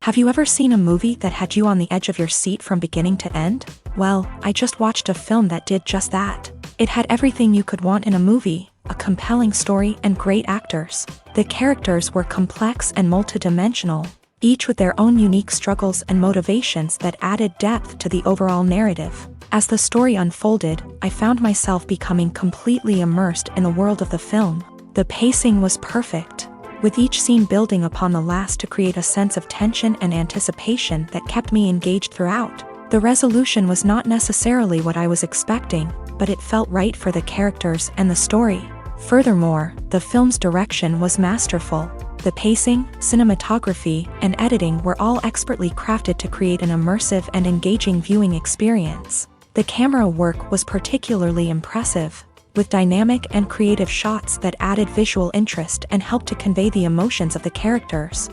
Have you ever seen a movie that had you on the edge of your seat from beginning to end? Well, I just watched a film that did just that. It had everything you could want in a movie, a compelling story and great actors. The characters were complex and multidimensional, each with their own unique struggles and motivations that added depth to the overall narrative. As the story unfolded, I found myself becoming completely immersed in the world of the film. The pacing was perfect, with each scene building upon the last to create a sense of tension and anticipation that kept me engaged throughout. The resolution was not necessarily what I was expecting, but it felt right for the characters and the story. Furthermore, the film's direction was masterful. The pacing, cinematography, and editing were all expertly crafted to create an immersive and engaging viewing experience. The camera work was particularly impressive, with dynamic and creative shots that added visual interest and helped to convey the emotions of the characters.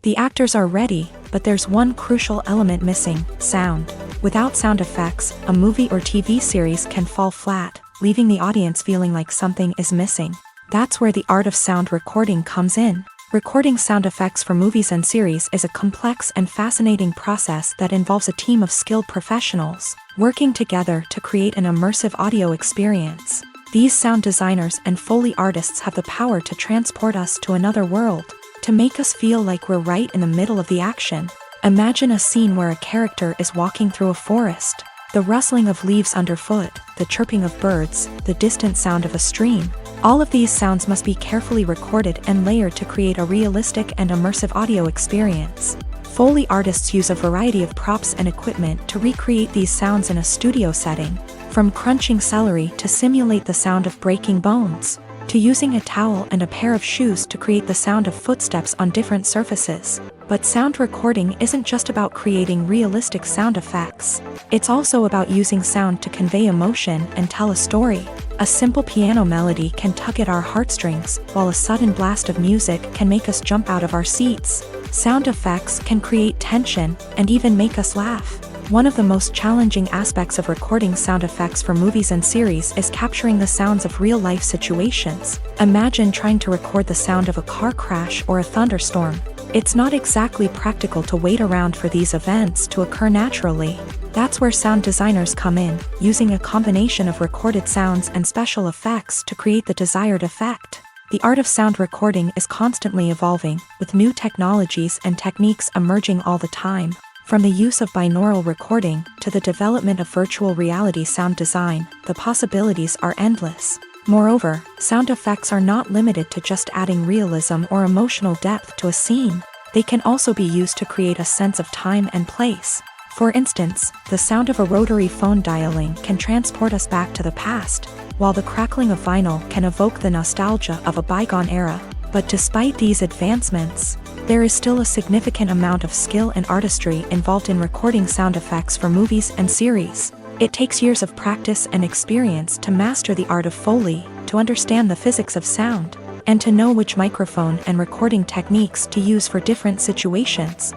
The actors are ready, but there's one crucial element missing: sound. Without sound effects, a movie or TV series can fall flat, leaving the audience feeling like something is missing. That's where the art of sound recording comes in. Recording sound effects for movies and series is a complex and fascinating process that involves a team of skilled professionals working together to create an immersive audio experience. These sound designers and Foley artists have the power to transport us to another world, to make us feel like we're right in the middle of the action. Imagine a scene where a character is walking through a forest. The rustling of leaves underfoot, the chirping of birds, the distant sound of a stream. All of these sounds must be carefully recorded and layered to create a realistic and immersive audio experience. Foley artists use a variety of props and equipment to recreate these sounds in a studio setting, from crunching celery to simulate the sound of breaking bones, to using a towel and a pair of shoes to create the sound of footsteps on different surfaces. But sound recording isn't just about creating realistic sound effects. It's also about using sound to convey emotion and tell a story. A simple piano melody can tug at our heartstrings, while a sudden blast of music can make us jump out of our seats. Sound effects can create tension and even make us laugh. One of the most challenging aspects of recording sound effects for movies and series is capturing the sounds of real-life situations. Imagine trying to record the sound of a car crash or a thunderstorm. It's not exactly practical to wait around for these events to occur naturally. That's where sound designers come in, using a combination of recorded sounds and special effects to create the desired effect. The art of sound recording is constantly evolving, with new technologies and techniques emerging all the time. From the use of binaural recording to the development of virtual reality sound design, the possibilities are endless. Moreover, sound effects are not limited to just adding realism or emotional depth to a scene. They can also be used to create a sense of time and place. For instance, the sound of a rotary phone dialing can transport us back to the past, while the crackling of vinyl can evoke the nostalgia of a bygone era. But despite these advancements, there is still a significant amount of skill and artistry involved in recording sound effects for movies and series. It takes years of practice and experience to master the art of Foley, to understand the physics of sound, and to know which microphone and recording techniques to use for different situations.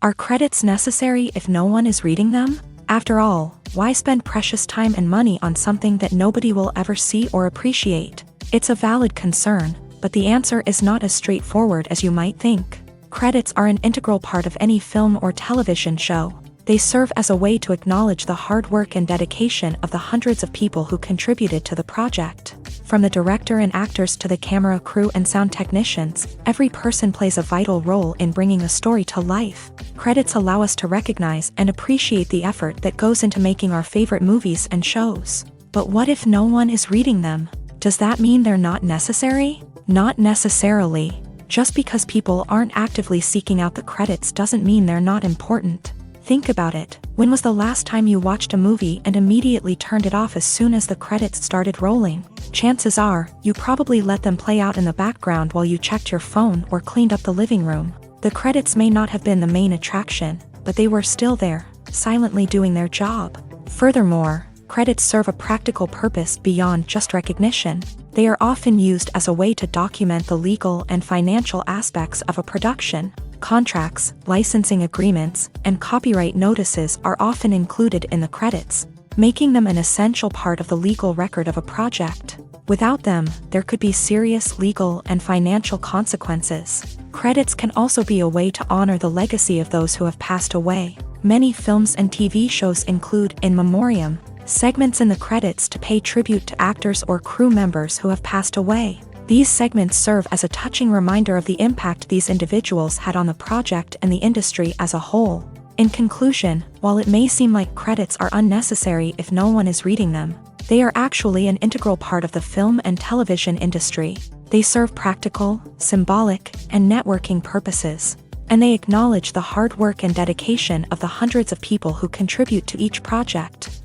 Are credits necessary if no one is reading them? After all, why spend precious time and money on something that nobody will ever see or appreciate? It's a valid concern, but the answer is not as straightforward as you might think. Credits are an integral part of any film or television show. They serve as a way to acknowledge the hard work and dedication of the hundreds of people who contributed to the project. From the director and actors to the camera crew and sound technicians, every person plays a vital role in bringing a story to life. Credits allow us to recognize and appreciate the effort that goes into making our favorite movies and shows. But what if no one is reading them? Does that mean they're not necessary? Not necessarily. Just because people aren't actively seeking out the credits doesn't mean they're not important. Think about it. When was the last time you watched a movie and immediately turned it off as soon as the credits started rolling? Chances are, you probably let them play out in the background while you checked your phone or cleaned up the living room. The credits may not have been the main attraction, but they were still there, silently doing their job. Furthermore, credits serve a practical purpose beyond just recognition. They are often used as a way to document the legal and financial aspects of a production. Contracts, licensing agreements, and copyright notices are often included in the credits, making them an essential part of the legal record of a project. Without them, there could be serious legal and financial consequences. Credits can also be a way to honor the legacy of those who have passed away. Many films and TV shows include in memoriam segments in the credits to pay tribute to actors or crew members who have passed away. These segments serve as a touching reminder of the impact these individuals had on the project and the industry as a whole. In conclusion, while it may seem like credits are unnecessary if no one is reading them, they are actually an integral part of the film and television industry. They serve practical, symbolic, and networking purposes, and they acknowledge the hard work and dedication of the hundreds of people who contribute to each project.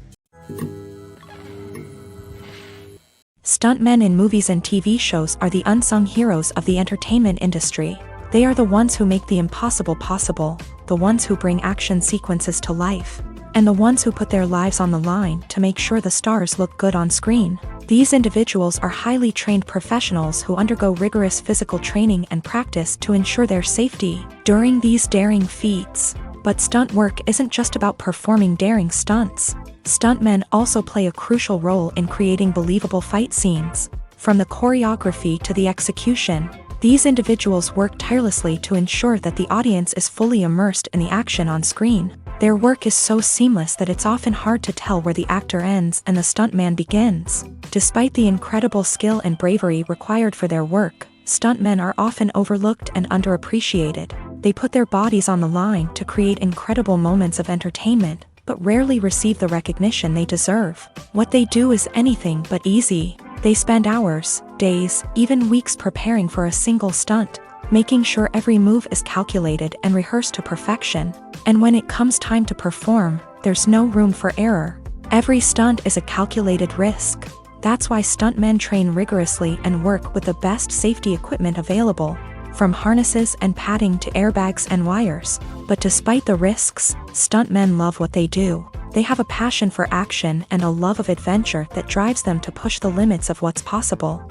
Stuntmen in movies and TV shows are the unsung heroes of the entertainment industry. They are the ones who make the impossible possible, the ones who bring action sequences to life, and the ones who put their lives on the line to make sure the stars look good on screen. These individuals are highly trained professionals who undergo rigorous physical training and practice to ensure their safety during these daring feats. But stunt work isn't just about performing daring stunts. Stuntmen also play a crucial role in creating believable fight scenes. From the choreography to the execution, these individuals work tirelessly to ensure that the audience is fully immersed in the action on screen. Their work is so seamless that it's often hard to tell where the actor ends and the stuntman begins. Despite the incredible skill and bravery required for their work, stuntmen are often overlooked and underappreciated. They put their bodies on the line to create incredible moments of entertainment, but rarely receive the recognition they deserve. What they do is anything but easy. They spend hours, days, even weeks preparing for a single stunt, making sure every move is calculated and rehearsed to perfection. And when it comes time to perform, there's no room for error. Every stunt is a calculated risk. That's why stuntmen train rigorously and work with the best safety equipment available, from harnesses and padding to airbags and wires. But despite the risks, stuntmen love what they do. They have a passion for action and a love of adventure that drives them to push the limits of what's possible.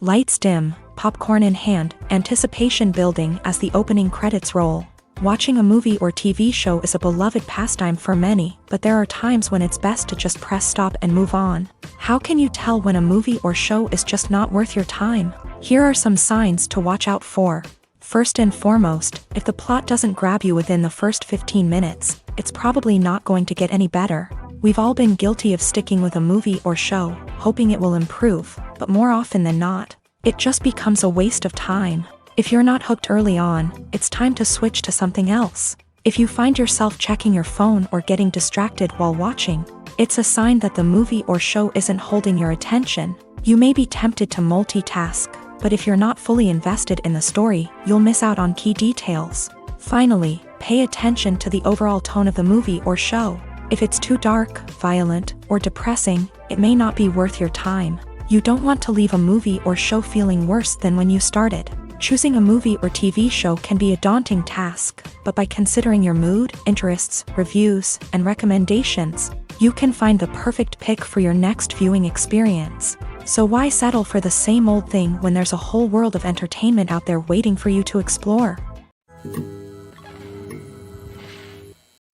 Lights dim, popcorn in hand, anticipation building as the opening credits roll. Watching a movie or TV show is a beloved pastime for many, but there are times when it's best to just press stop and move on. How can you tell when a movie or show is just not worth your time? Here are some signs to watch out for. First and foremost, if the plot doesn't grab you within the first 15 minutes, it's probably not going to get any better. We've all been guilty of sticking with a movie or show, hoping it will improve, but more often than not, it just becomes a waste of time. If you're not hooked early on, it's time to switch to something else. If you find yourself checking your phone or getting distracted while watching, it's a sign that the movie or show isn't holding your attention. You may be tempted to multitask, but if you're not fully invested in the story, you'll miss out on key details. Finally, pay attention to the overall tone of the movie or show. If it's too dark, violent, or depressing, it may not be worth your time. You don't want to leave a movie or show feeling worse than when you started. Choosing a movie or TV show can be a daunting task, but by considering your mood, interests, reviews, and recommendations, you can find the perfect pick for your next viewing experience. So why settle for the same old thing when there's a whole world of entertainment out there waiting for you to explore?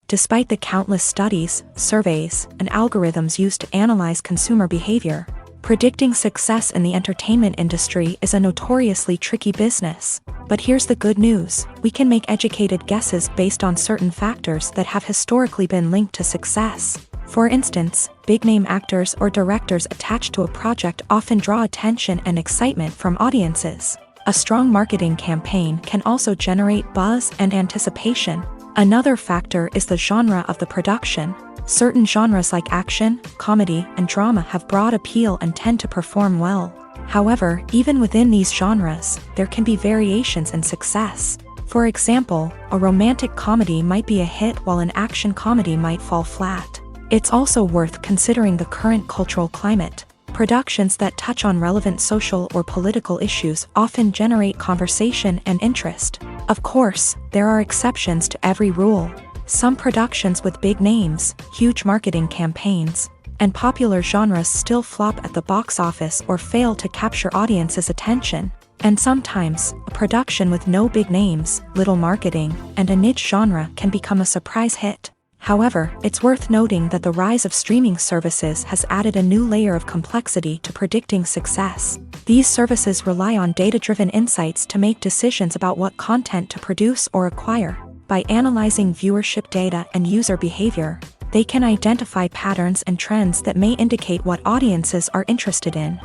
Despite the countless studies, surveys, and algorithms used to analyze consumer behavior, predicting success in the entertainment industry is a notoriously tricky business. But here's the good news: we can make educated guesses based on certain factors that have historically been linked to success. For instance, big-name actors or directors attached to a project often draw attention and excitement from audiences. A strong marketing campaign can also generate buzz and anticipation. Another factor is the genre of the production. Certain genres like action, comedy, and drama have broad appeal and tend to perform well. However, even within these genres, there can be variations in success. For example, a romantic comedy might be a hit while an action comedy might fall flat. It's also worth considering the current cultural climate. Productions that touch on relevant social or political issues often generate conversation and interest. Of course, there are exceptions to every rule. Some productions with big names, huge marketing campaigns, and popular genres still flop at the box office or fail to capture audiences' attention. And sometimes, a production with no big names, little marketing, and a niche genre can become a surprise hit. However, it's worth noting that the rise of streaming services has added a new layer of complexity to predicting success. These services rely on data-driven insights to make decisions about what content to produce or acquire. By analyzing viewership data and user behavior, they can identify patterns and trends that may indicate what audiences are interested in.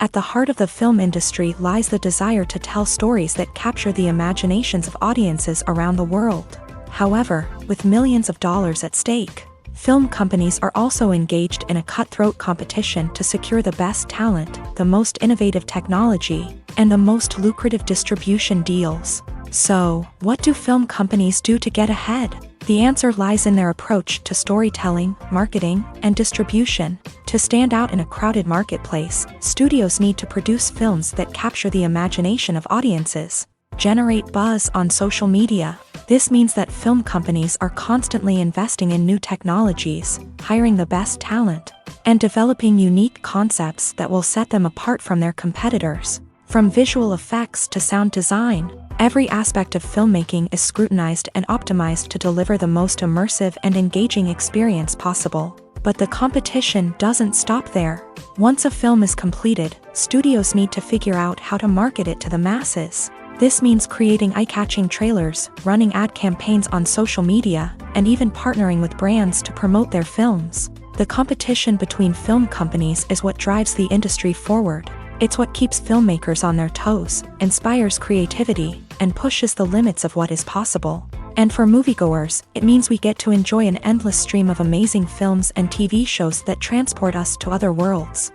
At the heart of the film industry lies the desire to tell stories that capture the imaginations of audiences around the world. However, with millions of dollars at stake, film companies are also engaged in a cutthroat competition to secure the best talent, the most innovative technology, and the most lucrative distribution deals. So, what do film companies do to get ahead? The answer lies in their approach to storytelling, marketing, and distribution. To stand out in a crowded marketplace, studios need to produce films that capture the imagination of audiences, generate buzz on social media. This means that film companies are constantly investing in new technologies, hiring the best talent, and developing unique concepts that will set them apart from their competitors. From visual effects to sound design, every aspect of filmmaking is scrutinized and optimized to deliver the most immersive and engaging experience possible. But the competition doesn't stop there. Once a film is completed, studios need to figure out how to market it to the masses. This means creating eye-catching trailers, running ad campaigns on social media, and even partnering with brands to promote their films. The competition between film companies is what drives the industry forward. It's what keeps filmmakers on their toes, inspires creativity, and pushes the limits of what is possible. And for moviegoers, it means we get to enjoy an endless stream of amazing films and TV shows that transport us to other worlds.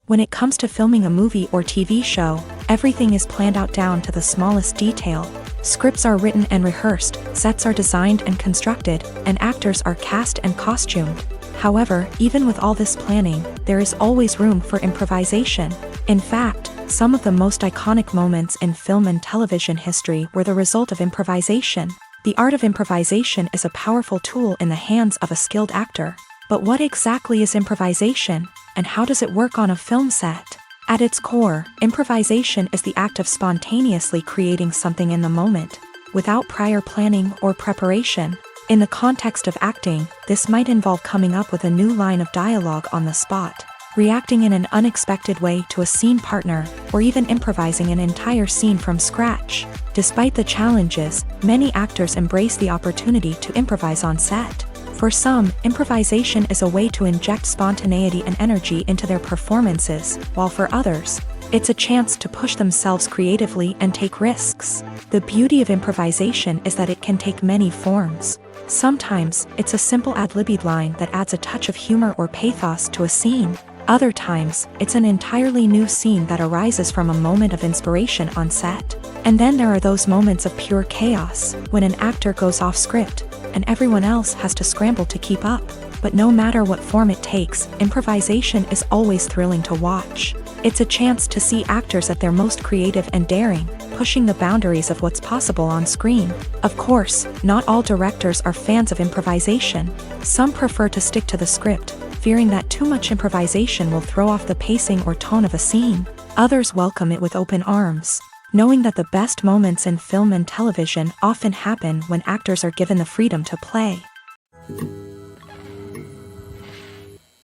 When it comes to filming a movie or TV show, everything is planned out down to the smallest detail. Scripts are written and rehearsed, sets are designed and constructed, and actors are cast and costumed. However, even with all this planning, there is always room for improvisation. In fact, some of the most iconic moments in film and television history were the result of improvisation. The art of improvisation is a powerful tool in the hands of a skilled actor. But what exactly is improvisation, and how does it work on a film set? At its core, improvisation is the act of spontaneously creating something in the moment, without prior planning or preparation. In the context of acting, this might involve coming up with a new line of dialogue on the spot, reacting in an unexpected way to a scene partner, or even improvising an entire scene from scratch. Despite the challenges, many actors embrace the opportunity to improvise on set. For some, improvisation is a way to inject spontaneity and energy into their performances, while for others, it's a chance to push themselves creatively and take risks. The beauty of improvisation is that it can take many forms. Sometimes, it's a simple ad-libbed line that adds a touch of humor or pathos to a scene. Other times, it's an entirely new scene that arises from a moment of inspiration on set. And then there are those moments of pure chaos, when an actor goes off script, and everyone else has to scramble to keep up. But no matter what form it takes, improvisation is always thrilling to watch. It's a chance to see actors at their most creative and daring, pushing the boundaries of what's possible on screen. Of course, not all directors are fans of improvisation. Some prefer to stick to the script, fearing that too much improvisation will throw off the pacing or tone of a scene. Others welcome it with open arms, knowing that the best moments in film and television often happen when actors are given the freedom to play.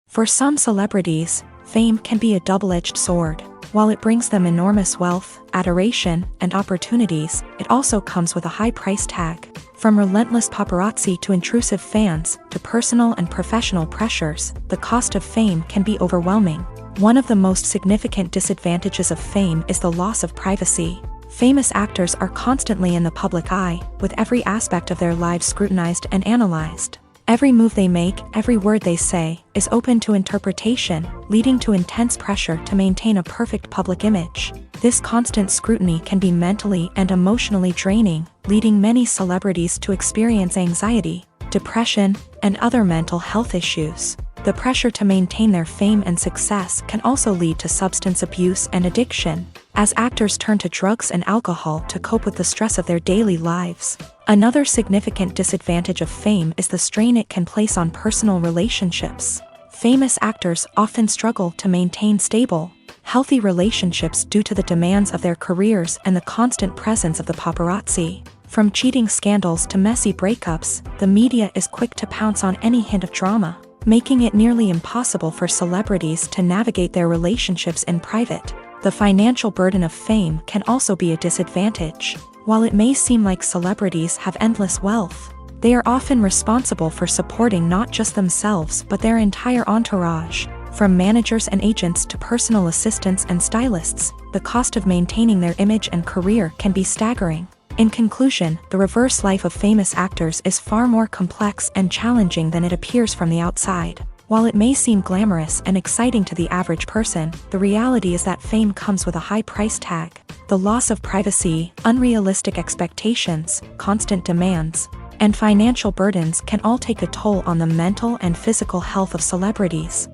For some celebrities, fame can be a double-edged sword. While it brings them enormous wealth, adoration, and opportunities, it also comes with a high price tag. From relentless paparazzi to intrusive fans, to personal and professional pressures, the cost of fame can be overwhelming. One of the most significant disadvantages of fame is the loss of privacy. Famous actors are constantly in the public eye, with every aspect of their lives scrutinized and analyzed. Every move they make, every word they say, is open to interpretation, leading to intense pressure to maintain a perfect public image. This constant scrutiny can be mentally and emotionally draining, leading many celebrities to experience anxiety, depression, and other mental health issues. The pressure to maintain their fame and success can also lead to substance abuse and addiction, as actors turn to drugs and alcohol to cope with the stress of their daily lives. Another significant disadvantage of fame is the strain it can place on personal relationships. Famous actors often struggle to maintain stable, healthy relationships due to the demands of their careers and the constant presence of the paparazzi. From cheating scandals to messy breakups, the media is quick to pounce on any hint of drama, making it nearly impossible for celebrities to navigate their relationships in private. The financial burden of fame can also be a disadvantage. While it may seem like celebrities have endless wealth, they are often responsible for supporting not just themselves but their entire entourage. From managers and agents to personal assistants and stylists, the cost of maintaining their image and career can be staggering. In conclusion, the reverse life of famous actors is far more complex and challenging than it appears from the outside. While it may seem glamorous and exciting to the average person, the reality is that fame comes with a high price tag. The loss of privacy, unrealistic expectations, constant demands, and financial burdens can all take a toll on the mental and physical health of celebrities.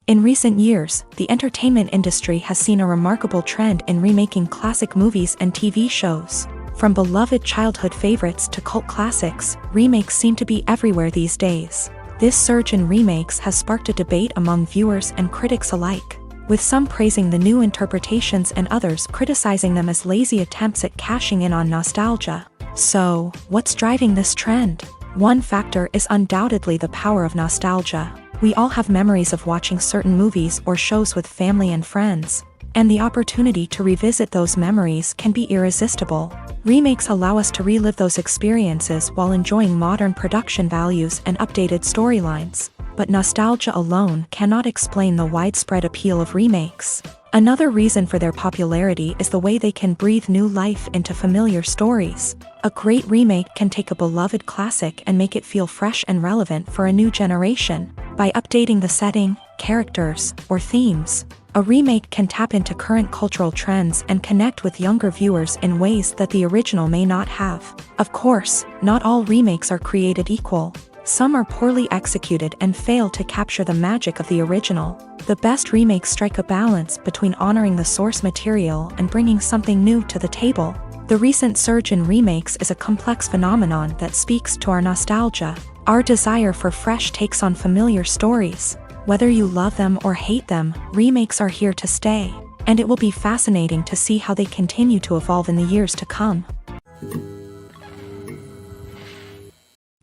In recent years, the entertainment industry has seen a remarkable trend in remaking classic movies and TV shows. From beloved childhood favorites to cult classics, remakes seem to be everywhere these days. This surge in remakes has sparked a debate among viewers and critics alike, with some praising the new interpretations and others criticizing them as lazy attempts at cashing in on nostalgia. So, what's driving this trend? One factor is undoubtedly the power of nostalgia. We all have memories of watching certain movies or shows with family and friends, and the opportunity to revisit those memories can be irresistible. Remakes allow us to relive those experiences while enjoying modern production values and updated storylines. But nostalgia alone cannot explain the widespread appeal of remakes. Another reason for their popularity is the way they can breathe new life into familiar stories. A great remake can take a beloved classic and make it feel fresh and relevant for a new generation. By updating the setting, characters, or themes, a remake can tap into current cultural trends and connect with younger viewers in ways that the original may not have. Of course, not all remakes are created equal. Some are poorly executed and fail to capture the magic of the original. The best remakes strike a balance between honoring the source material and bringing something new to the table. The recent surge in remakes is a complex phenomenon that speaks to our nostalgia, our desire for fresh takes on familiar stories. Whether you love them or hate them, remakes are here to stay, and it will be fascinating to see how they continue to evolve in the years to come.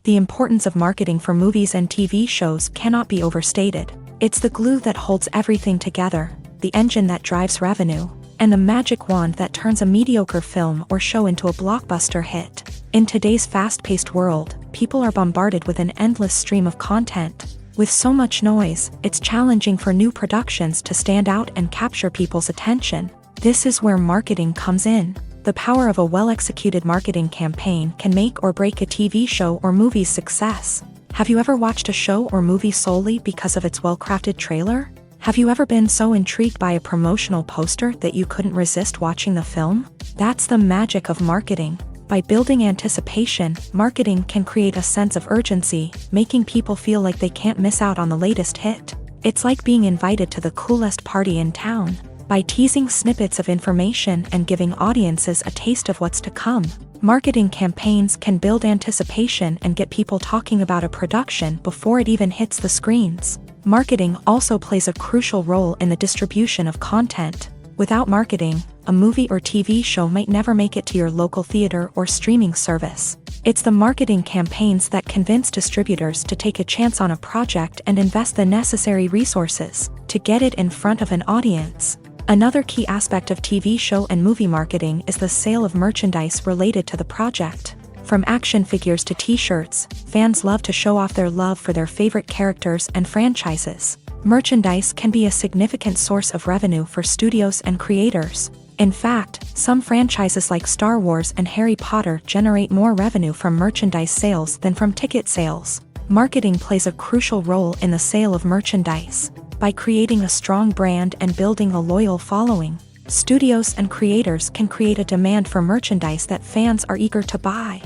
The importance of marketing for movies and TV shows cannot be overstated. It's the glue that holds everything together, the engine that drives revenue, and the magic wand that turns a mediocre film or show into a blockbuster hit. In today's fast-paced world, people are bombarded with an endless stream of content. With so much noise, it's challenging for new productions to stand out and capture people's attention. This is where marketing comes in. The power of a well-executed marketing campaign can make or break a TV show or movie's success. Have you ever watched a show or movie solely because of its well-crafted trailer? Have you ever been so intrigued by a promotional poster that you couldn't resist watching the film? That's the magic of marketing. By building anticipation, marketing can create a sense of urgency, making people feel like they can't miss out on the latest hit. It's like being invited to the coolest party in town. By teasing snippets of information and giving audiences a taste of what's to come, marketing campaigns can build anticipation and get people talking about a production before it even hits the screens. Marketing also plays a crucial role in the distribution of content. Without marketing, a movie or TV show might never make it to your local theater or streaming service. It's the marketing campaigns that convince distributors to take a chance on a project and invest the necessary resources to get it in front of an audience. Another key aspect of TV show and movie marketing is the sale of merchandise related to the project. From action figures to t-shirts, fans love to show off their love for their favorite characters and franchises. Merchandise can be a significant source of revenue for studios and creators. In fact, some franchises like Star Wars and Harry Potter generate more revenue from merchandise sales than from ticket sales. Marketing plays a crucial role in the sale of merchandise. By creating a strong brand and building a loyal following, studios and creators can create a demand for merchandise that fans are eager to buy.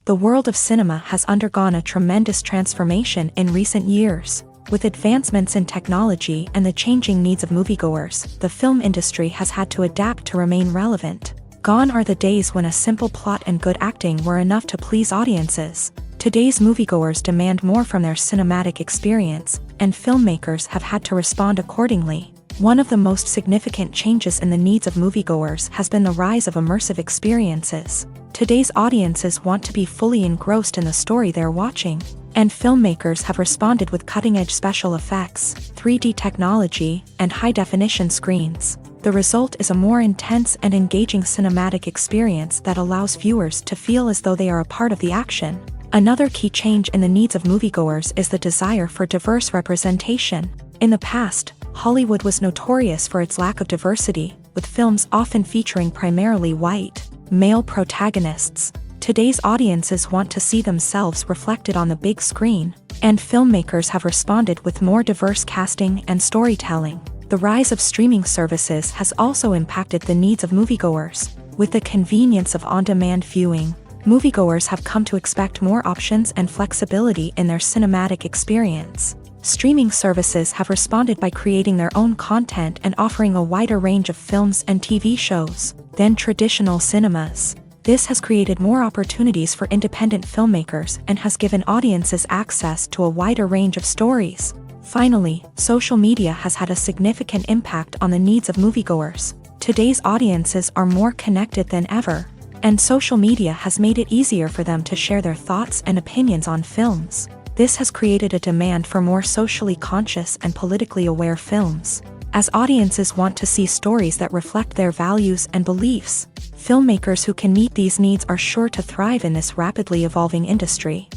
The world of cinema has undergone a tremendous transformation in recent years. With advancements in technology and the changing needs of moviegoers, the film industry has had to adapt to remain relevant. Gone are the days when a simple plot and good acting were enough to please audiences. Today's moviegoers demand more from their cinematic experience, and filmmakers have had to respond accordingly. One of the most significant changes in the needs of moviegoers has been the rise of immersive experiences. Today's audiences want to be fully engrossed in the story they're watching, and filmmakers have responded with cutting-edge special effects, 3D technology, and high-definition screens. The result is a more intense and engaging cinematic experience that allows viewers to feel as though they are a part of the action. Another key change in the needs of moviegoers is the desire for diverse representation. In the past, Hollywood was notorious for its lack of diversity, with films often featuring primarily white, male protagonists. Today's audiences want to see themselves reflected on the big screen, and filmmakers have responded with more diverse casting and storytelling. The rise of streaming services has also impacted the needs of moviegoers. With the convenience of on-demand viewing, moviegoers have come to expect more options and flexibility in their cinematic experience. Streaming services have responded by creating their own content and offering a wider range of films and TV shows than traditional cinemas. This has created more opportunities for independent filmmakers and has given audiences access to a wider range of stories. Finally, social media has had a significant impact on the needs of moviegoers. Today's audiences are more connected than ever, and social media has made it easier for them to share their thoughts and opinions on films. This has created a demand for more socially conscious and politically aware films. As audiences want to see stories that reflect their values and beliefs, filmmakers who can meet these needs are sure to thrive in this rapidly evolving industry.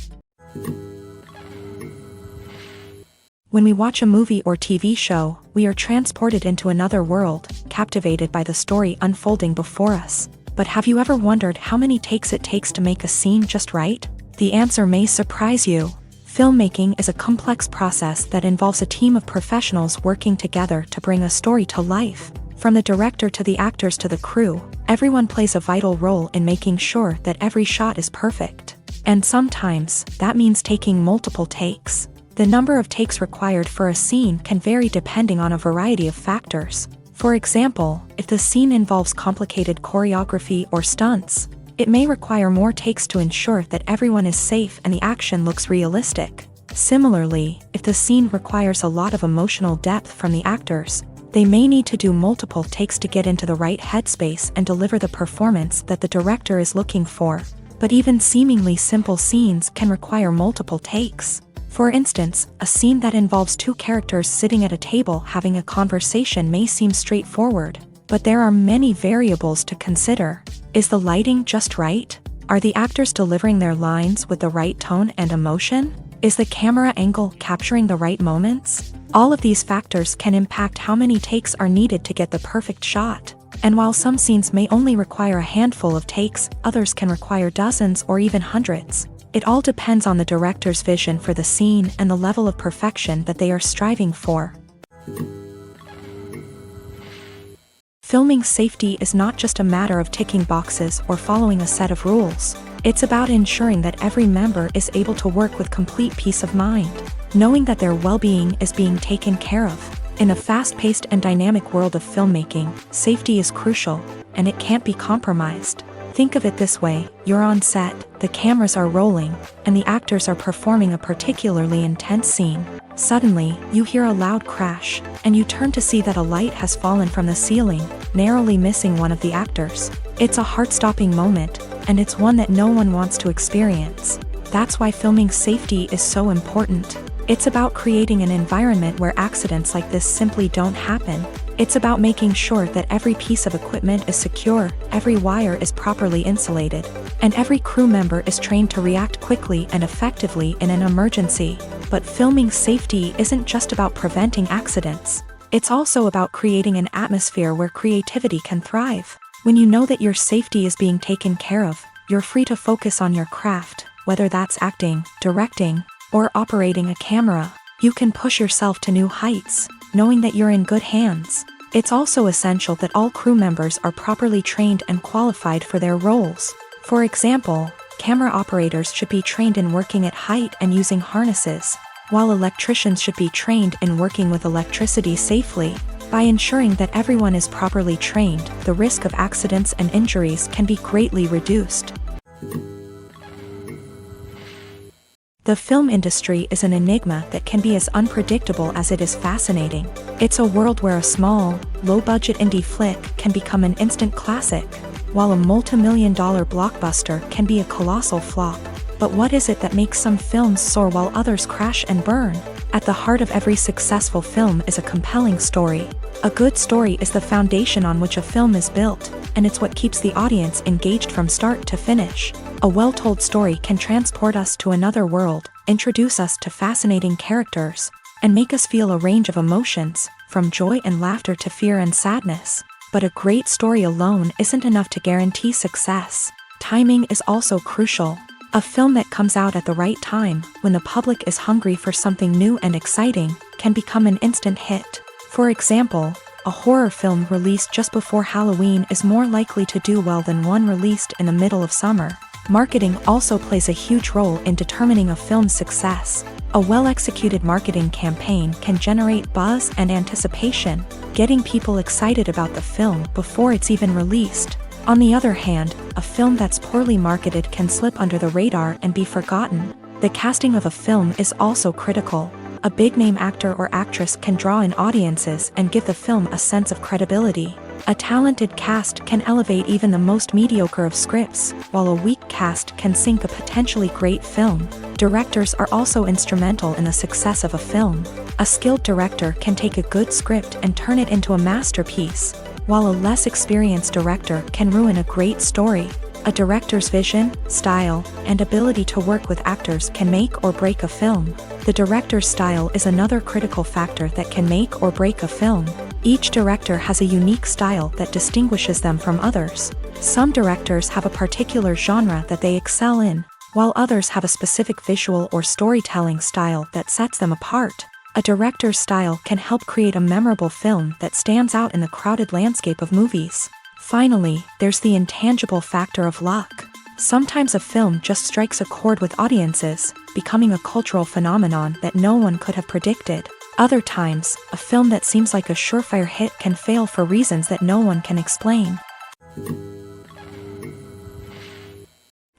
When we watch a movie or TV show, we are transported into another world, captivated by the story unfolding before us. But have you ever wondered how many takes it takes to make a scene just right? The answer may surprise you. Filmmaking is a complex process that involves a team of professionals working together to bring a story to life. From the director to the actors to the crew, everyone plays a vital role in making sure that every shot is perfect. And sometimes, that means taking multiple takes. The number of takes required for a scene can vary depending on a variety of factors. For example, if the scene involves complicated choreography or stunts, it may require more takes to ensure that everyone is safe and the action looks realistic. Similarly, if the scene requires a lot of emotional depth from the actors, they may need to do multiple takes to get into the right headspace and deliver the performance that the director is looking for. But even seemingly simple scenes can require multiple takes. For instance, a scene that involves two characters sitting at a table having a conversation may seem straightforward, but there are many variables to consider. Is the lighting just right? Are the actors delivering their lines with the right tone and emotion? Is the camera angle capturing the right moments? All of these factors can impact how many takes are needed to get the perfect shot. And while some scenes may only require a handful of takes, others can require dozens or even hundreds. It all depends on the director's vision for the scene and the level of perfection that they are striving for. Filming safety is not just a matter of ticking boxes or following a set of rules. It's about ensuring that every member is able to work with complete peace of mind, knowing that their well-being is being taken care of. In a fast-paced and dynamic world of filmmaking, safety is crucial, and it can't be compromised. Think of it this way: you're on set, the cameras are rolling, and the actors are performing a particularly intense scene. Suddenly, you hear a loud crash, and you turn to see that a light has fallen from the ceiling, narrowly missing one of the actors. It's a heart-stopping moment, and it's one that no one wants to experience. That's why filming safety is so important. It's about creating an environment where accidents like this simply don't happen. It's about making sure that every piece of equipment is secure, every wire is properly insulated, and every crew member is trained to react quickly and effectively in an emergency. But filming safety isn't just about preventing accidents. It's also about creating an atmosphere where creativity can thrive. When you know that your safety is being taken care of, you're free to focus on your craft, whether that's acting, directing, or operating a camera. You can push yourself to new heights, knowing that you're in good hands. It's also essential that all crew members are properly trained and qualified for their roles. For example, camera operators should be trained in working at height and using harnesses, while electricians should be trained in working with electricity safely. By ensuring that everyone is properly trained, the risk of accidents and injuries can be greatly reduced. The film industry is an enigma that can be as unpredictable as it is fascinating. It's a world where a small, low-budget indie flick can become an instant classic, while a multi-million-dollar blockbuster can be a colossal flop. But what is it that makes some films soar while others crash and burn? At the heart of every successful film is a compelling story. A good story is the foundation on which a film is built, and it's what keeps the audience engaged from start to finish. A well-told story can transport us to another world, introduce us to fascinating characters, and make us feel a range of emotions, from joy and laughter to fear and sadness. But a great story alone isn't enough to guarantee success. Timing is also crucial. A film that comes out at the right time, when the public is hungry for something new and exciting, can become an instant hit. For example, a horror film released just before Halloween is more likely to do well than one released in the middle of summer. Marketing also plays a huge role in determining a film's success. A well-executed marketing campaign can generate buzz and anticipation, getting people excited about the film before it's even released. On the other hand, a film that's poorly marketed can slip under the radar and be forgotten. The casting of a film is also critical. A big-name actor or actress can draw in audiences and give the film a sense of credibility. A talented cast can elevate even the most mediocre of scripts, while a weak cast can sink a potentially great film. Directors are also instrumental in the success of a film. A skilled director can take a good script and turn it into a masterpiece, while a less experienced director can ruin a great story. A director's vision, style, and ability to work with actors can make or break a film. The director's style is another critical factor that can make or break a film. Each director has a unique style that distinguishes them from others. Some directors have a particular genre that they excel in, while others have a specific visual or storytelling style that sets them apart. A director's style can help create a memorable film that stands out in the crowded landscape of movies. Finally, there's the intangible factor of luck. Sometimes a film just strikes a chord with audiences, becoming a cultural phenomenon that no one could have predicted. Other times, a film that seems like a surefire hit can fail for reasons that no one can explain.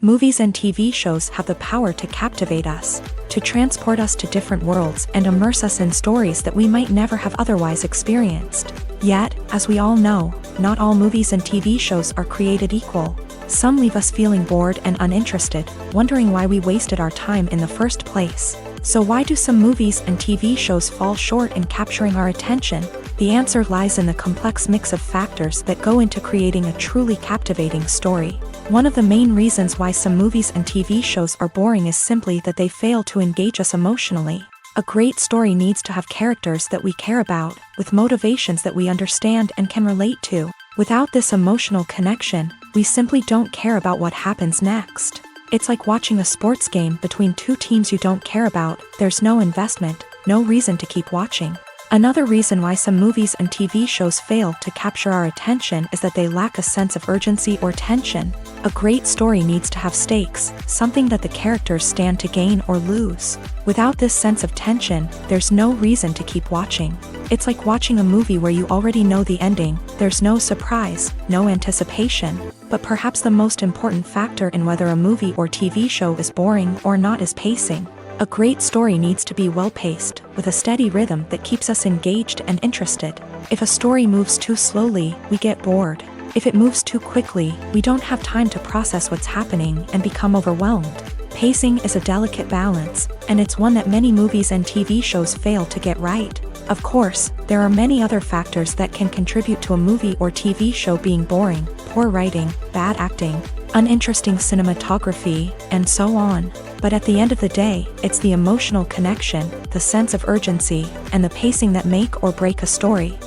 Movies and TV shows have the power to captivate us, to transport us to different worlds and immerse us in stories that we might never have otherwise experienced. Yet, as we all know, not all movies and TV shows are created equal. Some leave us feeling bored and uninterested, wondering why we wasted our time in the first place. So why do some movies and TV shows fall short in capturing our attention? The answer lies in the complex mix of factors that go into creating a truly captivating story. One of the main reasons why some movies and TV shows are boring is simply that they fail to engage us emotionally. A great story needs to have characters that we care about, with motivations that we understand and can relate to. Without this emotional connection, we simply don't care about what happens next. It's like watching a sports game between two teams you don't care about. There's no investment, no reason to keep watching. Another reason why some movies and TV shows fail to capture our attention is that they lack a sense of urgency or tension. A great story needs to have stakes, something that the characters stand to gain or lose. Without this sense of tension, there's no reason to keep watching. It's like watching a movie where you already know the ending. There's no surprise, no anticipation. But perhaps the most important factor in whether a movie or TV show is boring or not is pacing. A great story needs to be well-paced, with a steady rhythm that keeps us engaged and interested. If a story moves too slowly, we get bored. If it moves too quickly, we don't have time to process what's happening and become overwhelmed. Pacing is a delicate balance, and it's one that many movies and TV shows fail to get right. Of course, there are many other factors that can contribute to a movie or TV show being boring: poor writing, bad acting, uninteresting cinematography, and so on. But at the end of the day, it's the emotional connection, the sense of urgency, and the pacing that make or break a story.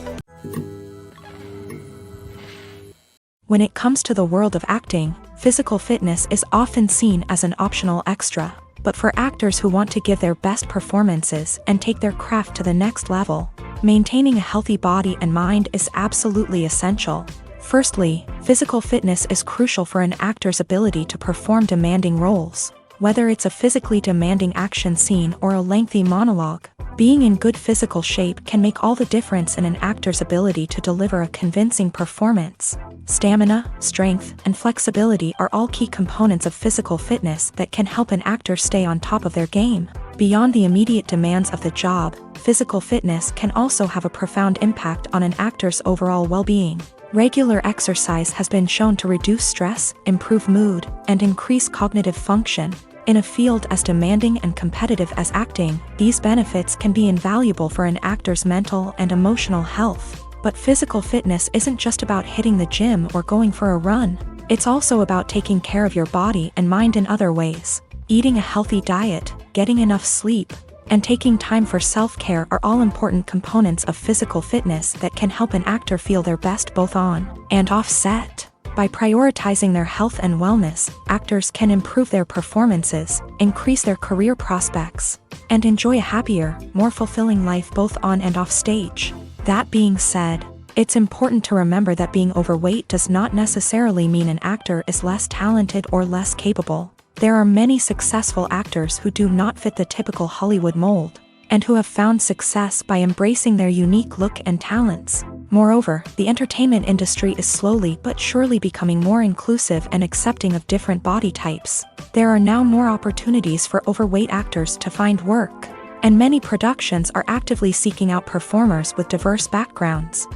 When it comes to the world of acting, physical fitness is often seen as an optional extra. But for actors who want to give their best performances and take their craft to the next level, maintaining a healthy body and mind is absolutely essential. Firstly, physical fitness is crucial for an actor's ability to perform demanding roles. Whether it's a physically demanding action scene or a lengthy monologue, Being in good physical shape can make all the difference in an actor's ability to deliver a convincing performance. Stamina, strength, and flexibility are all key components of physical fitness that can help an actor stay on top of their game. Beyond the immediate demands of the job, physical fitness can also have a profound impact on an actor's overall well-being. Regular exercise has been shown to reduce stress, improve mood, and increase cognitive function. In a field as demanding and competitive as acting, these benefits can be invaluable for an actor's mental and emotional health. But physical fitness isn't just about hitting the gym or going for a run. It's also about taking care of your body and mind in other ways. Eating a healthy diet, getting enough sleep, and taking time for self-care are all important components of physical fitness that can help an actor feel their best both on and off set. By prioritizing their health and wellness, actors can improve their performances, increase their career prospects, and enjoy a happier, more fulfilling life both on and off stage. That being said, it's important to remember that being overweight does not necessarily mean an actor is less talented or less capable. There are many successful actors who do not fit the typical Hollywood mold, and who have found success by embracing their unique look and talents. Moreover, the entertainment industry is slowly but surely becoming more inclusive and accepting of different body types. There are now more opportunities for overweight actors to find work, and many productions are actively seeking out performers with diverse backgrounds.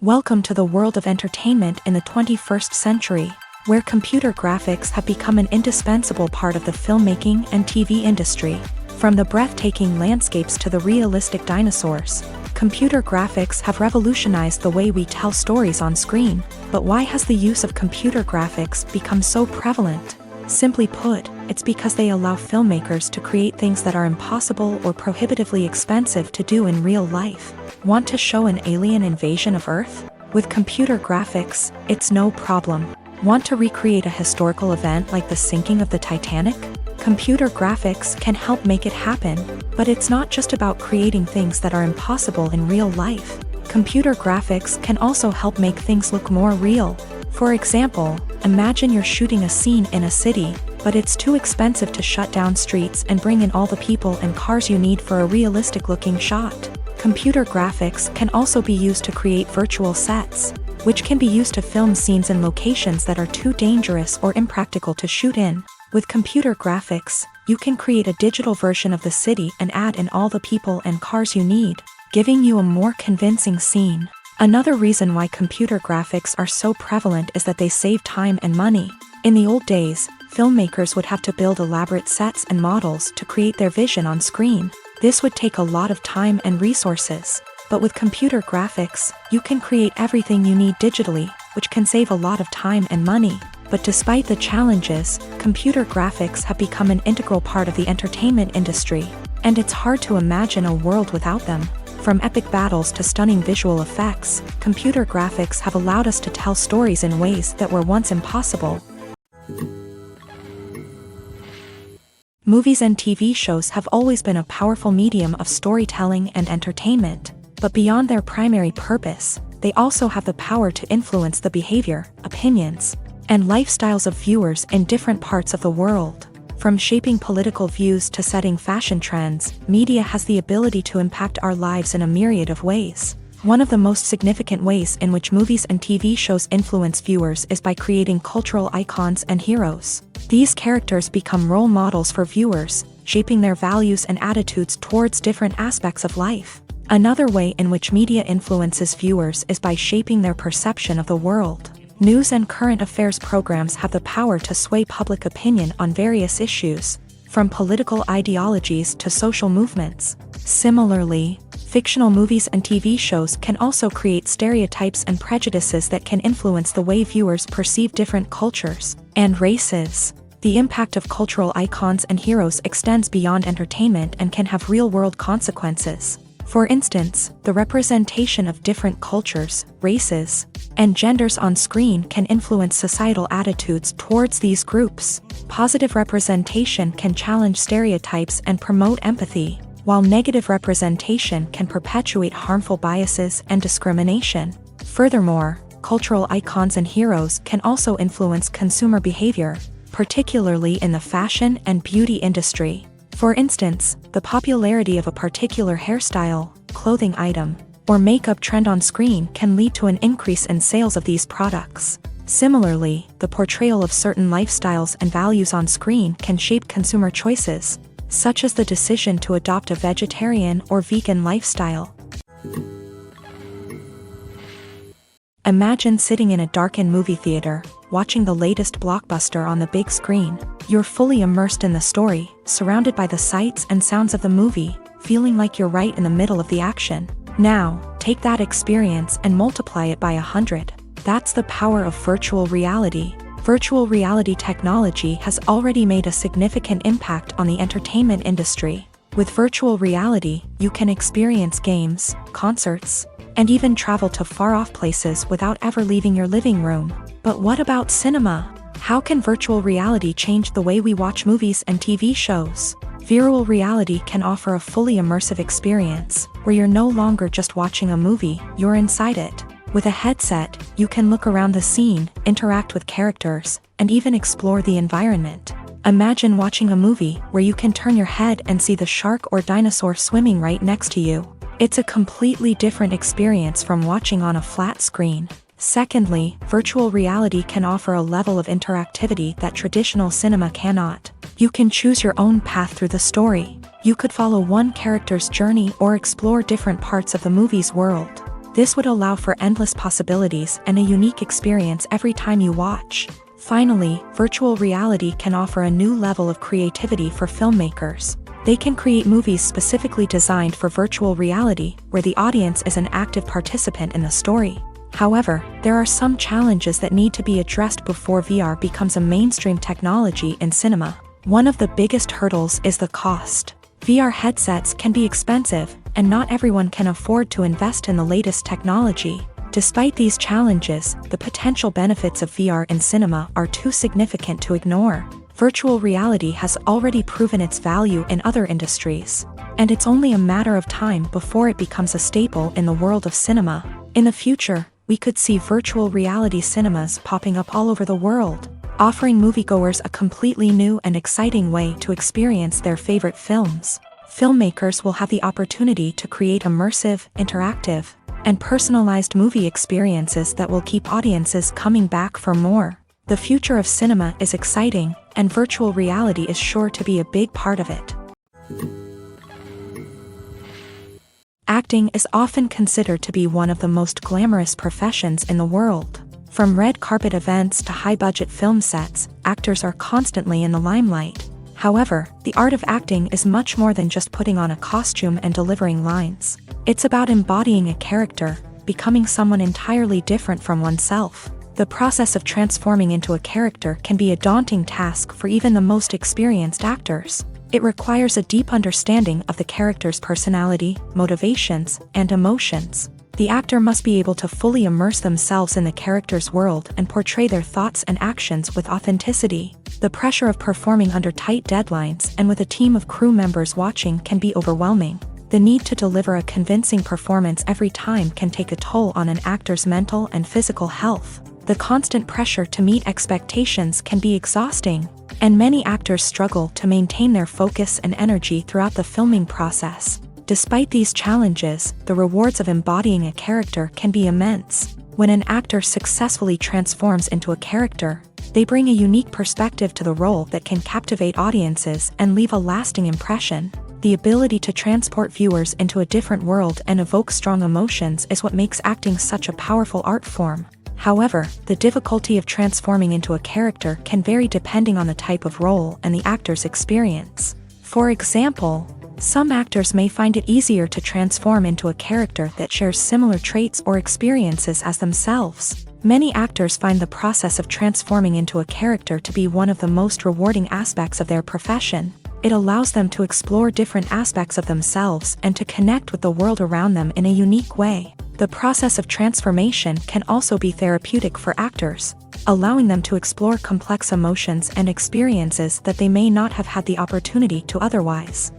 Welcome to the world of entertainment in the 21st century, where computer graphics have become an indispensable part of the filmmaking and TV industry. From the breathtaking landscapes to the realistic dinosaurs, computer graphics have revolutionized the way we tell stories on screen. But why has the use of computer graphics become so prevalent? Simply put, it's because they allow filmmakers to create things that are impossible or prohibitively expensive to do in real life. Want to show an alien invasion of Earth? With computer graphics, it's no problem. Want to recreate a historical event like the sinking of the Titanic? Computer graphics can help make it happen, but it's not just about creating things that are impossible in real life. Computer graphics can also help make things look more real. For example, imagine you're shooting a scene in a city, but it's too expensive to shut down streets and bring in all the people and cars you need for a realistic-looking shot. Computer graphics can also be used to create virtual sets, which can be used to film scenes in locations that are too dangerous or impractical to shoot in. With computer graphics, you can create a digital version of the city and add in all the people and cars you need, giving you a more convincing scene. Another reason why computer graphics are so prevalent is that they save time and money. In the old days, filmmakers would have to build elaborate sets and models to create their vision on screen. This would take a lot of time and resources. But with computer graphics, you can create everything you need digitally, which can save a lot of time and money. But despite the challenges, computer graphics have become an integral part of the entertainment industry, and it's hard to imagine a world without them. From epic battles to stunning visual effects, computer graphics have allowed us to tell stories in ways that were once impossible. Movies and TV shows have always been a powerful medium of storytelling and entertainment, but beyond their primary purpose, they also have the power to influence the behavior, opinions, and lifestyles of viewers in different parts of the world. From shaping political views to setting fashion trends, media has the ability to impact our lives in a myriad of ways. One of the most significant ways in which movies and TV shows influence viewers is by creating cultural icons and heroes. These characters become role models for viewers, shaping their values and attitudes towards different aspects of life. Another way in which media influences viewers is by shaping their perception of the world. News and current affairs programs have the power to sway public opinion on various issues, from political ideologies to social movements. Similarly, fictional movies and TV shows can also create stereotypes and prejudices that can influence the way viewers perceive different cultures and races. The impact of cultural icons and heroes extends beyond entertainment and can have real-world consequences. For instance, the representation of different cultures, races, and genders on screen can influence societal attitudes towards these groups. Positive representation can challenge stereotypes and promote empathy, while negative representation can perpetuate harmful biases and discrimination. Furthermore, cultural icons and heroes can also influence consumer behavior, particularly in the fashion and beauty industry. For instance, the popularity of a particular hairstyle, clothing item, or makeup trend on screen can lead to an increase in sales of these products. Similarly, the portrayal of certain lifestyles and values on screen can shape consumer choices, such as the decision to adopt a vegetarian or vegan lifestyle. Imagine sitting in a darkened movie theater, watching the latest blockbuster on the big screen. You're fully immersed in the story, surrounded by the sights and sounds of the movie, feeling like you're right in the middle of the action. Now, take that experience and multiply it by 100. That's the power of virtual reality. Virtual reality technology has already made a significant impact on the entertainment industry. With virtual reality, you can experience games, concerts, and even travel to far-off places without ever leaving your living room. But what about cinema? How can virtual reality change the way we watch movies and TV shows? Virtual reality can offer a fully immersive experience, where you're no longer just watching a movie, you're inside it. With a headset, you can look around the scene, interact with characters, and even explore the environment. Imagine watching a movie where you can turn your head and see the shark or dinosaur swimming right next to you. It's a completely different experience from watching on a flat screen. Secondly, virtual reality can offer a level of interactivity that traditional cinema cannot. You can choose your own path through the story. You could follow one character's journey or explore different parts of the movie's world. This would allow for endless possibilities and a unique experience every time you watch. Finally, virtual reality can offer a new level of creativity for filmmakers. They can create movies specifically designed for virtual reality, where the audience is an active participant in the story. However, there are some challenges that need to be addressed before VR becomes a mainstream technology in cinema. One of the biggest hurdles is the cost. VR headsets can be expensive, and not everyone can afford to invest in the latest technology. Despite these challenges, the potential benefits of VR in cinema are too significant to ignore. Virtual reality has already proven its value in other industries, and it's only a matter of time before it becomes a staple in the world of cinema. In the future, we could see virtual reality cinemas popping up all over the world, offering moviegoers a completely new and exciting way to experience their favorite films. Filmmakers will have the opportunity to create immersive, interactive, and personalized movie experiences that will keep audiences coming back for more. The future of cinema is exciting, and virtual reality is sure to be a big part of it. Acting is often considered to be one of the most glamorous professions in the world. From red carpet events to high-budget film sets, actors are constantly in the limelight. However, the art of acting is much more than just putting on a costume and delivering lines. It's about embodying a character, becoming someone entirely different from oneself. The process of transforming into a character can be a daunting task for even the most experienced actors. It requires a deep understanding of the character's personality, motivations, and emotions. The actor must be able to fully immerse themselves in the character's world and portray their thoughts and actions with authenticity. The pressure of performing under tight deadlines and with a team of crew members watching can be overwhelming. The need to deliver a convincing performance every time can take a toll on an actor's mental and physical health. The constant pressure to meet expectations can be exhausting, and many actors struggle to maintain their focus and energy throughout the filming process. Despite these challenges, the rewards of embodying a character can be immense. When an actor successfully transforms into a character, they bring a unique perspective to the role that can captivate audiences and leave a lasting impression. The ability to transport viewers into a different world and evoke strong emotions is what makes acting such a powerful art form. However, the difficulty of transforming into a character can vary depending on the type of role and the actor's experience. For example, some actors may find it easier to transform into a character that shares similar traits or experiences as themselves. Many actors find the process of transforming into a character to be one of the most rewarding aspects of their profession. It allows them to explore different aspects of themselves and to connect with the world around them in a unique way. The process of transformation can also be therapeutic for actors, allowing them to explore complex emotions and experiences that they may not have had the opportunity to otherwise.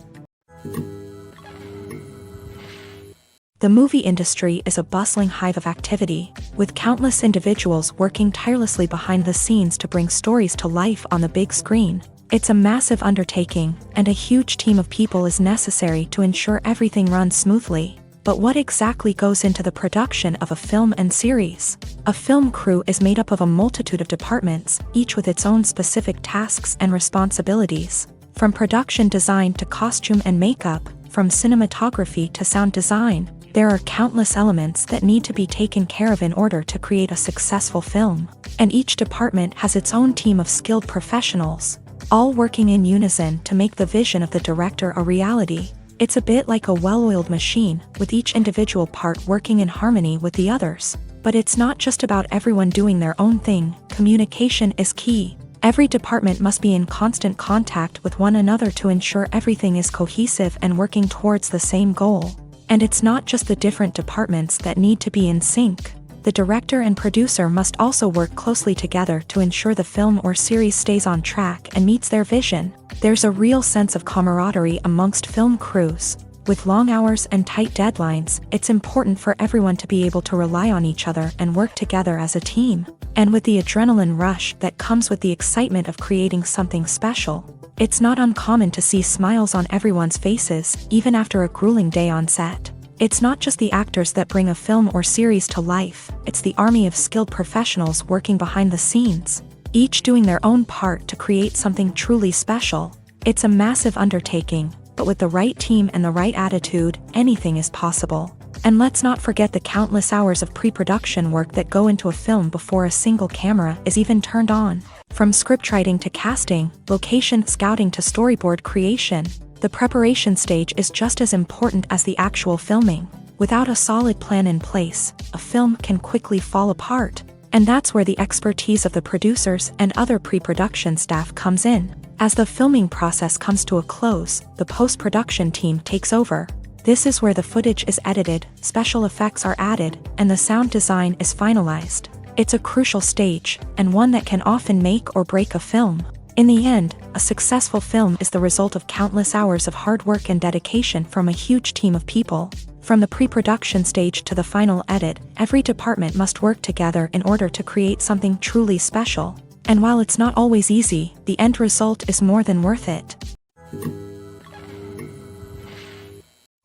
The movie industry is a bustling hive of activity, with countless individuals working tirelessly behind the scenes to bring stories to life on the big screen. It's a massive undertaking, and a huge team of people is necessary to ensure everything runs smoothly. But what exactly goes into the production of a film and series? A film crew is made up of a multitude of departments, each with its own specific tasks and responsibilities. From production design to costume and makeup, from cinematography to sound design, there are countless elements that need to be taken care of in order to create a successful film. And each department has its own team of skilled professionals, all working in unison to make the vision of the director a reality. It's a bit like a well-oiled machine, with each individual part working in harmony with the others. But it's not just about everyone doing their own thing. Communication is key. Every department must be in constant contact with one another to ensure everything is cohesive and working towards the same goal. And it's not just the different departments that need to be in sync. The director and producer must also work closely together to ensure the film or series stays on track and meets their vision. There's a real sense of camaraderie amongst film crews. With long hours and tight deadlines, it's important for everyone to be able to rely on each other and work together as a team. And with the adrenaline rush that comes with the excitement of creating something special, it's not uncommon to see smiles on everyone's faces, even after a grueling day on set. It's not just the actors that bring a film or series to life, it's the army of skilled professionals working behind the scenes, each doing their own part to create something truly special. It's a massive undertaking, but with the right team and the right attitude, anything is possible. And let's not forget the countless hours of pre-production work that go into a film before a single camera is even turned on. From scriptwriting to casting, location scouting to storyboard creation, the preparation stage is just as important as the actual filming. Without a solid plan in place, a film can quickly fall apart. And that's where the expertise of the producers and other pre-production staff comes in. As the filming process comes to a close, the post-production team takes over. This is where the footage is edited, special effects are added, and the sound design is finalized. It's a crucial stage, and one that can often make or break a film. In the end, a successful film is the result of countless hours of hard work and dedication from a huge team of people. From the pre-production stage to the final edit, every department must work together in order to create something truly special. And while it's not always easy, the end result is more than worth it.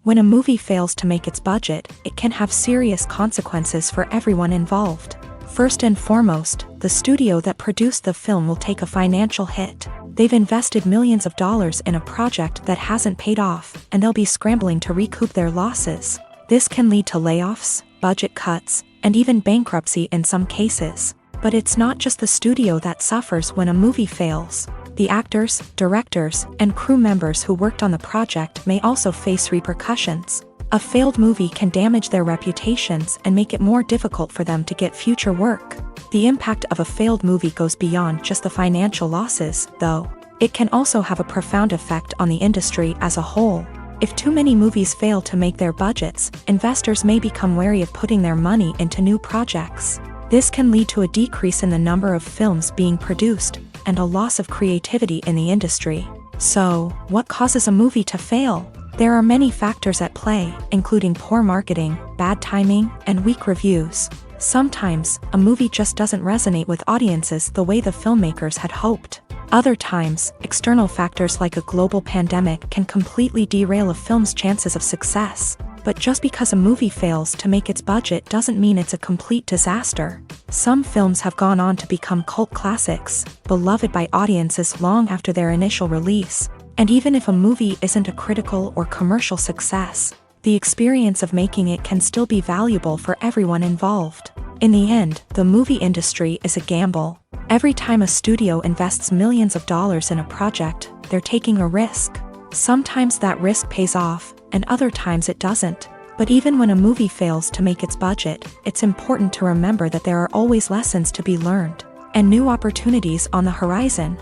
When a movie fails to make its budget, it can have serious consequences for everyone involved. First and foremost, the studio that produced the film will take a financial hit. They've invested millions of dollars in a project that hasn't paid off, and they'll be scrambling to recoup their losses. This can lead to layoffs, budget cuts, and even bankruptcy in some cases. But it's not just the studio that suffers when a movie fails. The actors, directors, and crew members who worked on the project may also face repercussions. A failed movie can damage their reputations and make it more difficult for them to get future work. The impact of a failed movie goes beyond just the financial losses, though. It can also have a profound effect on the industry as a whole. If too many movies fail to make their budgets, investors may become wary of putting their money into new projects. This can lead to a decrease in the number of films being produced, and a loss of creativity in the industry. So, what causes a movie to fail? There are many factors at play, including poor marketing, bad timing, and weak reviews. Sometimes, a movie just doesn't resonate with audiences the way the filmmakers had hoped. Other times, external factors like a global pandemic can completely derail a film's chances of success. But just because a movie fails to make its budget doesn't mean it's a complete disaster. Some films have gone on to become cult classics, beloved by audiences long after their initial release. And even if a movie isn't a critical or commercial success, the experience of making it can still be valuable for everyone involved. In the end, the movie industry is a gamble. Every time a studio invests millions of dollars in a project, they're taking a risk. Sometimes that risk pays off, and other times it doesn't. But even when a movie fails to make its budget, it's important to remember that there are always lessons to be learned, and new opportunities on the horizon.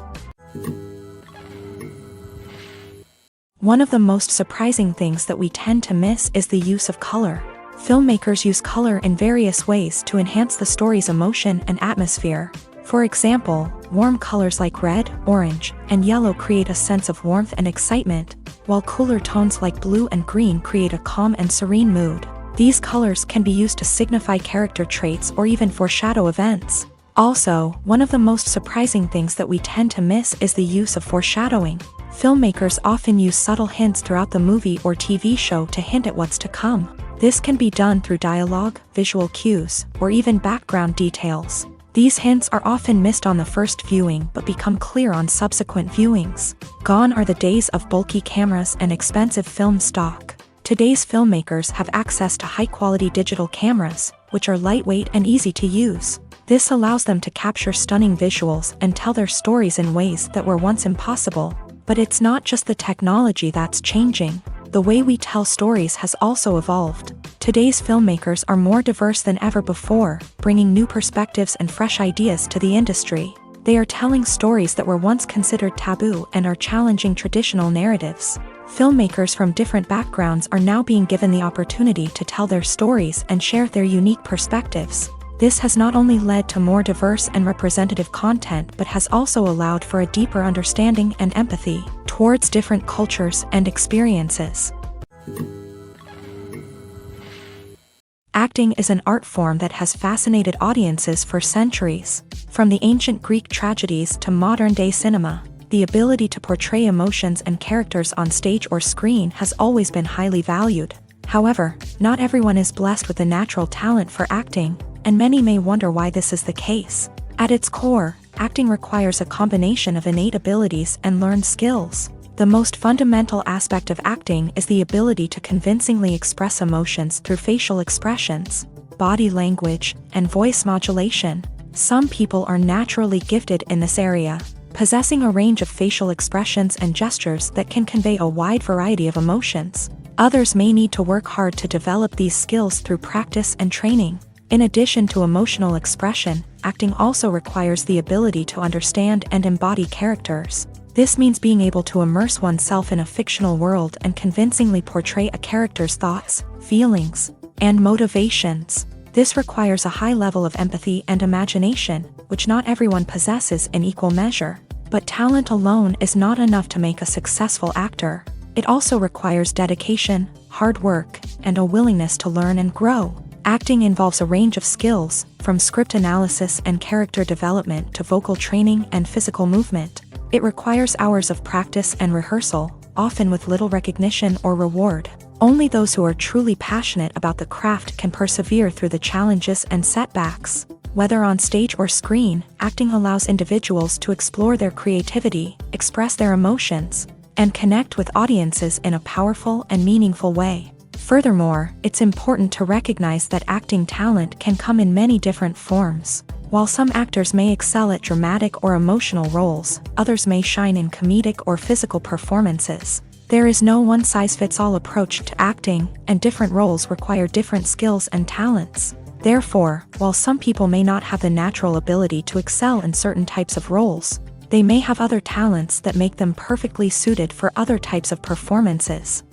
One of the most surprising things that we tend to miss is the use of color. Filmmakers use color in various ways to enhance the story's emotion and atmosphere. For example, warm colors like red, orange, and yellow create a sense of warmth and excitement, while cooler tones like blue and green create a calm and serene mood. These colors can be used to signify character traits or even foreshadow events. Also, one of the most surprising things that we tend to miss is the use of foreshadowing. Filmmakers often use subtle hints throughout the movie or TV show to hint at what's to come. This can be done through dialogue, visual cues, or even background details. These hints are often missed on the first viewing but become clear on subsequent viewings. Gone are the days of bulky cameras and expensive film stock. Today's filmmakers have access to high-quality digital cameras, which are lightweight and easy to use. This allows them to capture stunning visuals and tell their stories in ways that were once impossible. But it's not just the technology that's changing. The way we tell stories has also evolved. Today's filmmakers are more diverse than ever before, bringing new perspectives and fresh ideas to the industry. They are telling stories that were once considered taboo and are challenging traditional narratives. Filmmakers from different backgrounds are now being given the opportunity to tell their stories and share their unique perspectives. This has not only led to more diverse and representative content but has also allowed for a deeper understanding and empathy towards different cultures and experiences. Acting is an art form that has fascinated audiences for centuries. From the ancient Greek tragedies to modern-day cinema, the ability to portray emotions and characters on stage or screen has always been highly valued. However, not everyone is blessed with a natural talent for acting, and many may wonder why this is the case. At its core, acting requires a combination of innate abilities and learned skills. The most fundamental aspect of acting is the ability to convincingly express emotions through facial expressions, body language, and voice modulation. Some people are naturally gifted in this area, possessing a range of facial expressions and gestures that can convey a wide variety of emotions. Others may need to work hard to develop these skills through practice and training. In addition to emotional expression, acting also requires the ability to understand and embody characters. This means being able to immerse oneself in a fictional world and convincingly portray a character's thoughts, feelings, and motivations. This requires a high level of empathy and imagination, which not everyone possesses in equal measure. But talent alone is not enough to make a successful actor. It also requires dedication, hard work, and a willingness to learn and grow. Acting involves a range of skills, from script analysis and character development to vocal training and physical movement. It requires hours of practice and rehearsal, often with little recognition or reward. Only those who are truly passionate about the craft can persevere through the challenges and setbacks. Whether on stage or screen, acting allows individuals to explore their creativity, express their emotions, and connect with audiences in a powerful and meaningful way. Furthermore, it's important to recognize that acting talent can come in many different forms. While some actors may excel at dramatic or emotional roles, others may shine in comedic or physical performances. There is no one-size-fits-all approach to acting, and different roles require different skills and talents. Therefore, while some people may not have the natural ability to excel in certain types of roles, they may have other talents that make them perfectly suited for other types of performances.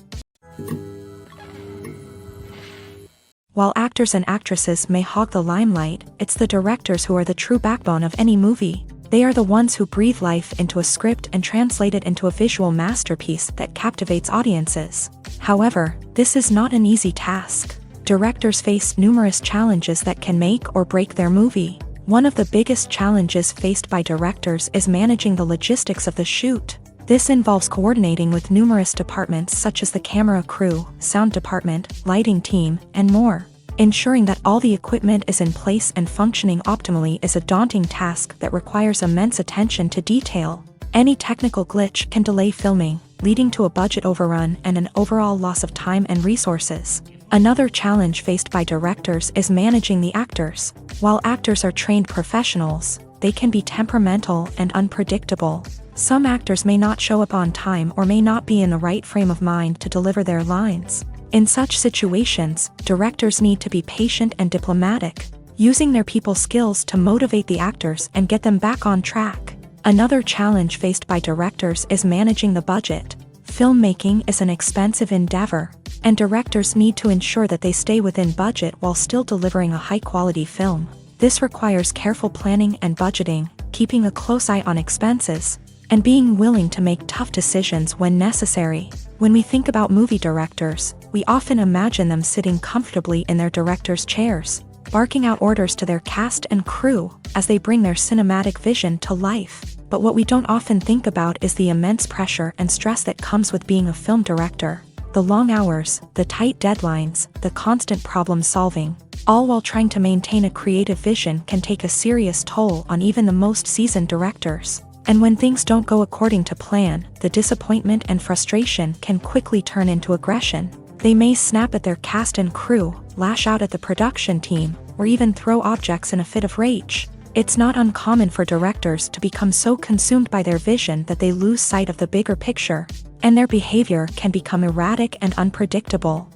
While actors and actresses may hog the limelight, it's the directors who are the true backbone of any movie. They are the ones who breathe life into a script and translate it into a visual masterpiece that captivates audiences. However, this is not an easy task. Directors face numerous challenges that can make or break their movie. One of the biggest challenges faced by directors is managing the logistics of the shoot. This involves coordinating with numerous departments such as the camera crew, sound department, lighting team, and more. Ensuring that all the equipment is in place and functioning optimally is a daunting task that requires immense attention to detail. Any technical glitch can delay filming, leading to a budget overrun and an overall loss of time and resources. Another challenge faced by directors is managing the actors. While actors are trained professionals, they can be temperamental and unpredictable. Some actors may not show up on time or may not be in the right frame of mind to deliver their lines. In such situations, directors need to be patient and diplomatic, using their people skills to motivate the actors and get them back on track. Another challenge faced by directors is managing the budget. Filmmaking is an expensive endeavor, and directors need to ensure that they stay within budget while still delivering a high-quality film. This requires careful planning and budgeting, keeping a close eye on expenses, and being willing to make tough decisions when necessary. When we think about movie directors, we often imagine them sitting comfortably in their director's chairs. barking out orders to their cast and crew as they bring their cinematic vision to life. But what we don't often think about is the immense pressure and stress that comes with being a film director. The long hours, the tight deadlines, the constant problem solving, all while trying to maintain a creative vision can take a serious toll on even the most seasoned directors. And when things don't go according to plan, the disappointment and frustration can quickly turn into aggression. They may snap at their cast and crew, lash out at the production team, or even throw objects in a fit of rage. It's not uncommon for directors to become so consumed by their vision that they lose sight of the bigger picture, and their behavior can become erratic and unpredictable.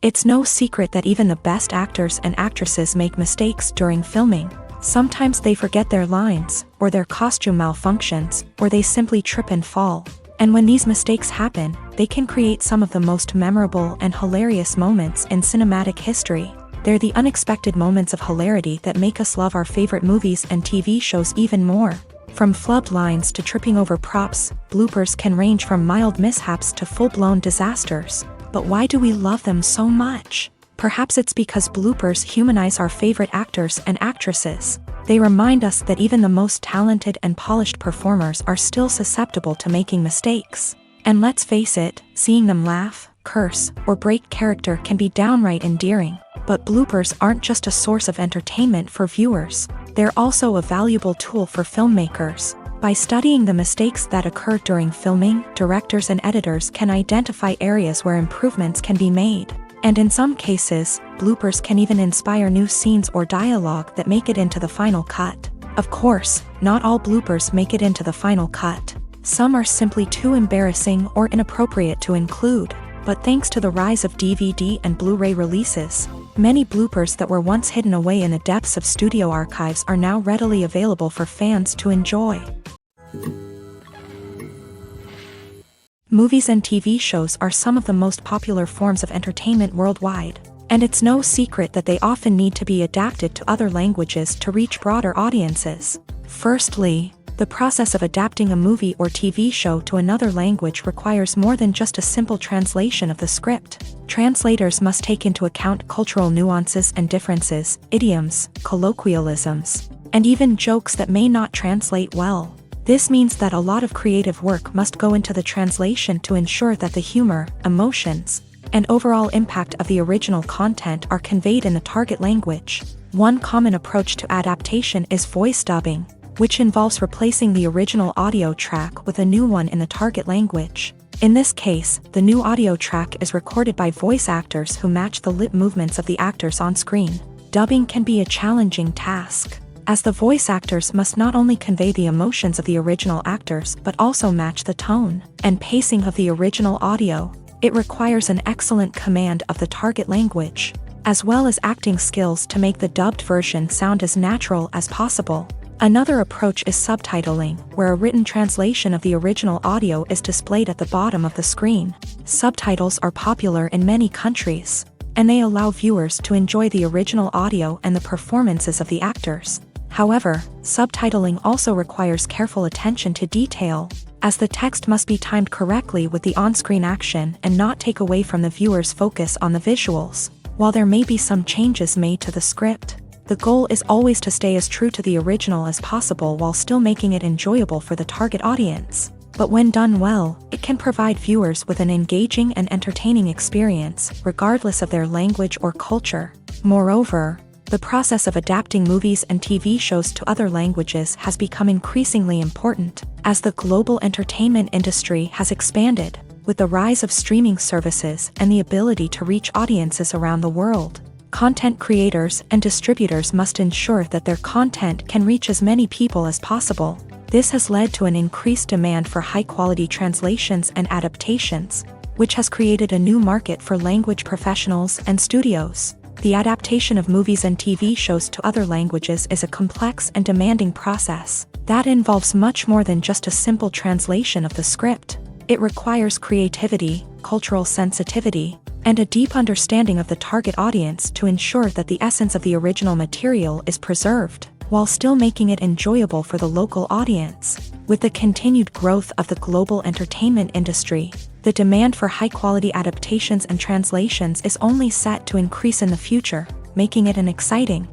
It's no secret that even the best actors and actresses make mistakes during filming. Sometimes they forget their lines, or their costume malfunctions, or they simply trip and fall. And when these mistakes happen, they can create some of the most memorable and hilarious moments in cinematic history. They're the unexpected moments of hilarity that make us love our favorite movies and TV shows even more. From flubbed lines to tripping over props, bloopers can range from mild mishaps to full-blown disasters. But why do we love them so much? Perhaps it's because bloopers humanize our favorite actors and actresses. They remind us that even the most talented and polished performers are still susceptible to making mistakes. And let's face it, seeing them laugh, curse, or break character can be downright endearing. But bloopers aren't just a source of entertainment for viewers. They're also a valuable tool for filmmakers. By studying the mistakes that occur during filming, directors and editors can identify areas where improvements can be made. And in some cases, bloopers can even inspire new scenes or dialogue that make it into the final cut. Of course, not all bloopers make it into the final cut. Some are simply too embarrassing or inappropriate to include. But thanks to the rise of DVD and Blu-ray releases, many bloopers that were once hidden away in the depths of studio archives are now readily available for fans to enjoy. Movies and TV shows are some of the most popular forms of entertainment worldwide, and it's no secret that they often need to be adapted to other languages to reach broader audiences. Firstly, the process of adapting a movie or TV show to another language requires more than just a simple translation of the script. Translators must take into account cultural nuances and differences, idioms, colloquialisms, and even jokes that may not translate well. This means that a lot of creative work must go into the translation to ensure that the humor, emotions, and overall impact of the original content are conveyed in the target language. One common approach to adaptation is voice dubbing, which involves replacing the original audio track with a new one in the target language. In this case, the new audio track is recorded by voice actors who match the lip movements of the actors on screen. Dubbing can be a challenging task, as the voice actors must not only convey the emotions of the original actors but also match the tone and pacing of the original audio. It requires an excellent command of the target language, as well as acting skills to make the dubbed version sound as natural as possible. Another approach is subtitling, where a written translation of the original audio is displayed at the bottom of the screen. Subtitles are popular in many countries, and they allow viewers to enjoy the original audio and the performances of the actors. However, subtitling also requires careful attention to detail, as the text must be timed correctly with the on-screen action and not take away from the viewer's focus on the visuals. While there may be some changes made to the script, the goal is always to stay as true to the original as possible while still making it enjoyable for the target audience. But when done well, it can provide viewers with an engaging and entertaining experience, regardless of their language or culture. Moreover, the process of adapting movies and TV shows to other languages has become increasingly important, as the global entertainment industry has expanded, with the rise of streaming services and the ability to reach audiences around the world. Content creators and distributors must ensure that their content can reach as many people as possible. This has led to an increased demand for high-quality translations and adaptations, which has created a new market for language professionals and studios. The adaptation of movies and TV shows to other languages is a complex and demanding process that involves much more than just a simple translation of the script. It requires creativity, cultural sensitivity, and a deep understanding of the target audience to ensure that the essence of the original material is preserved, while still making it enjoyable for the local audience. With the continued growth of the global entertainment industry, The demand for high-quality adaptations and translations is only set to increase in the future, making it an exciting.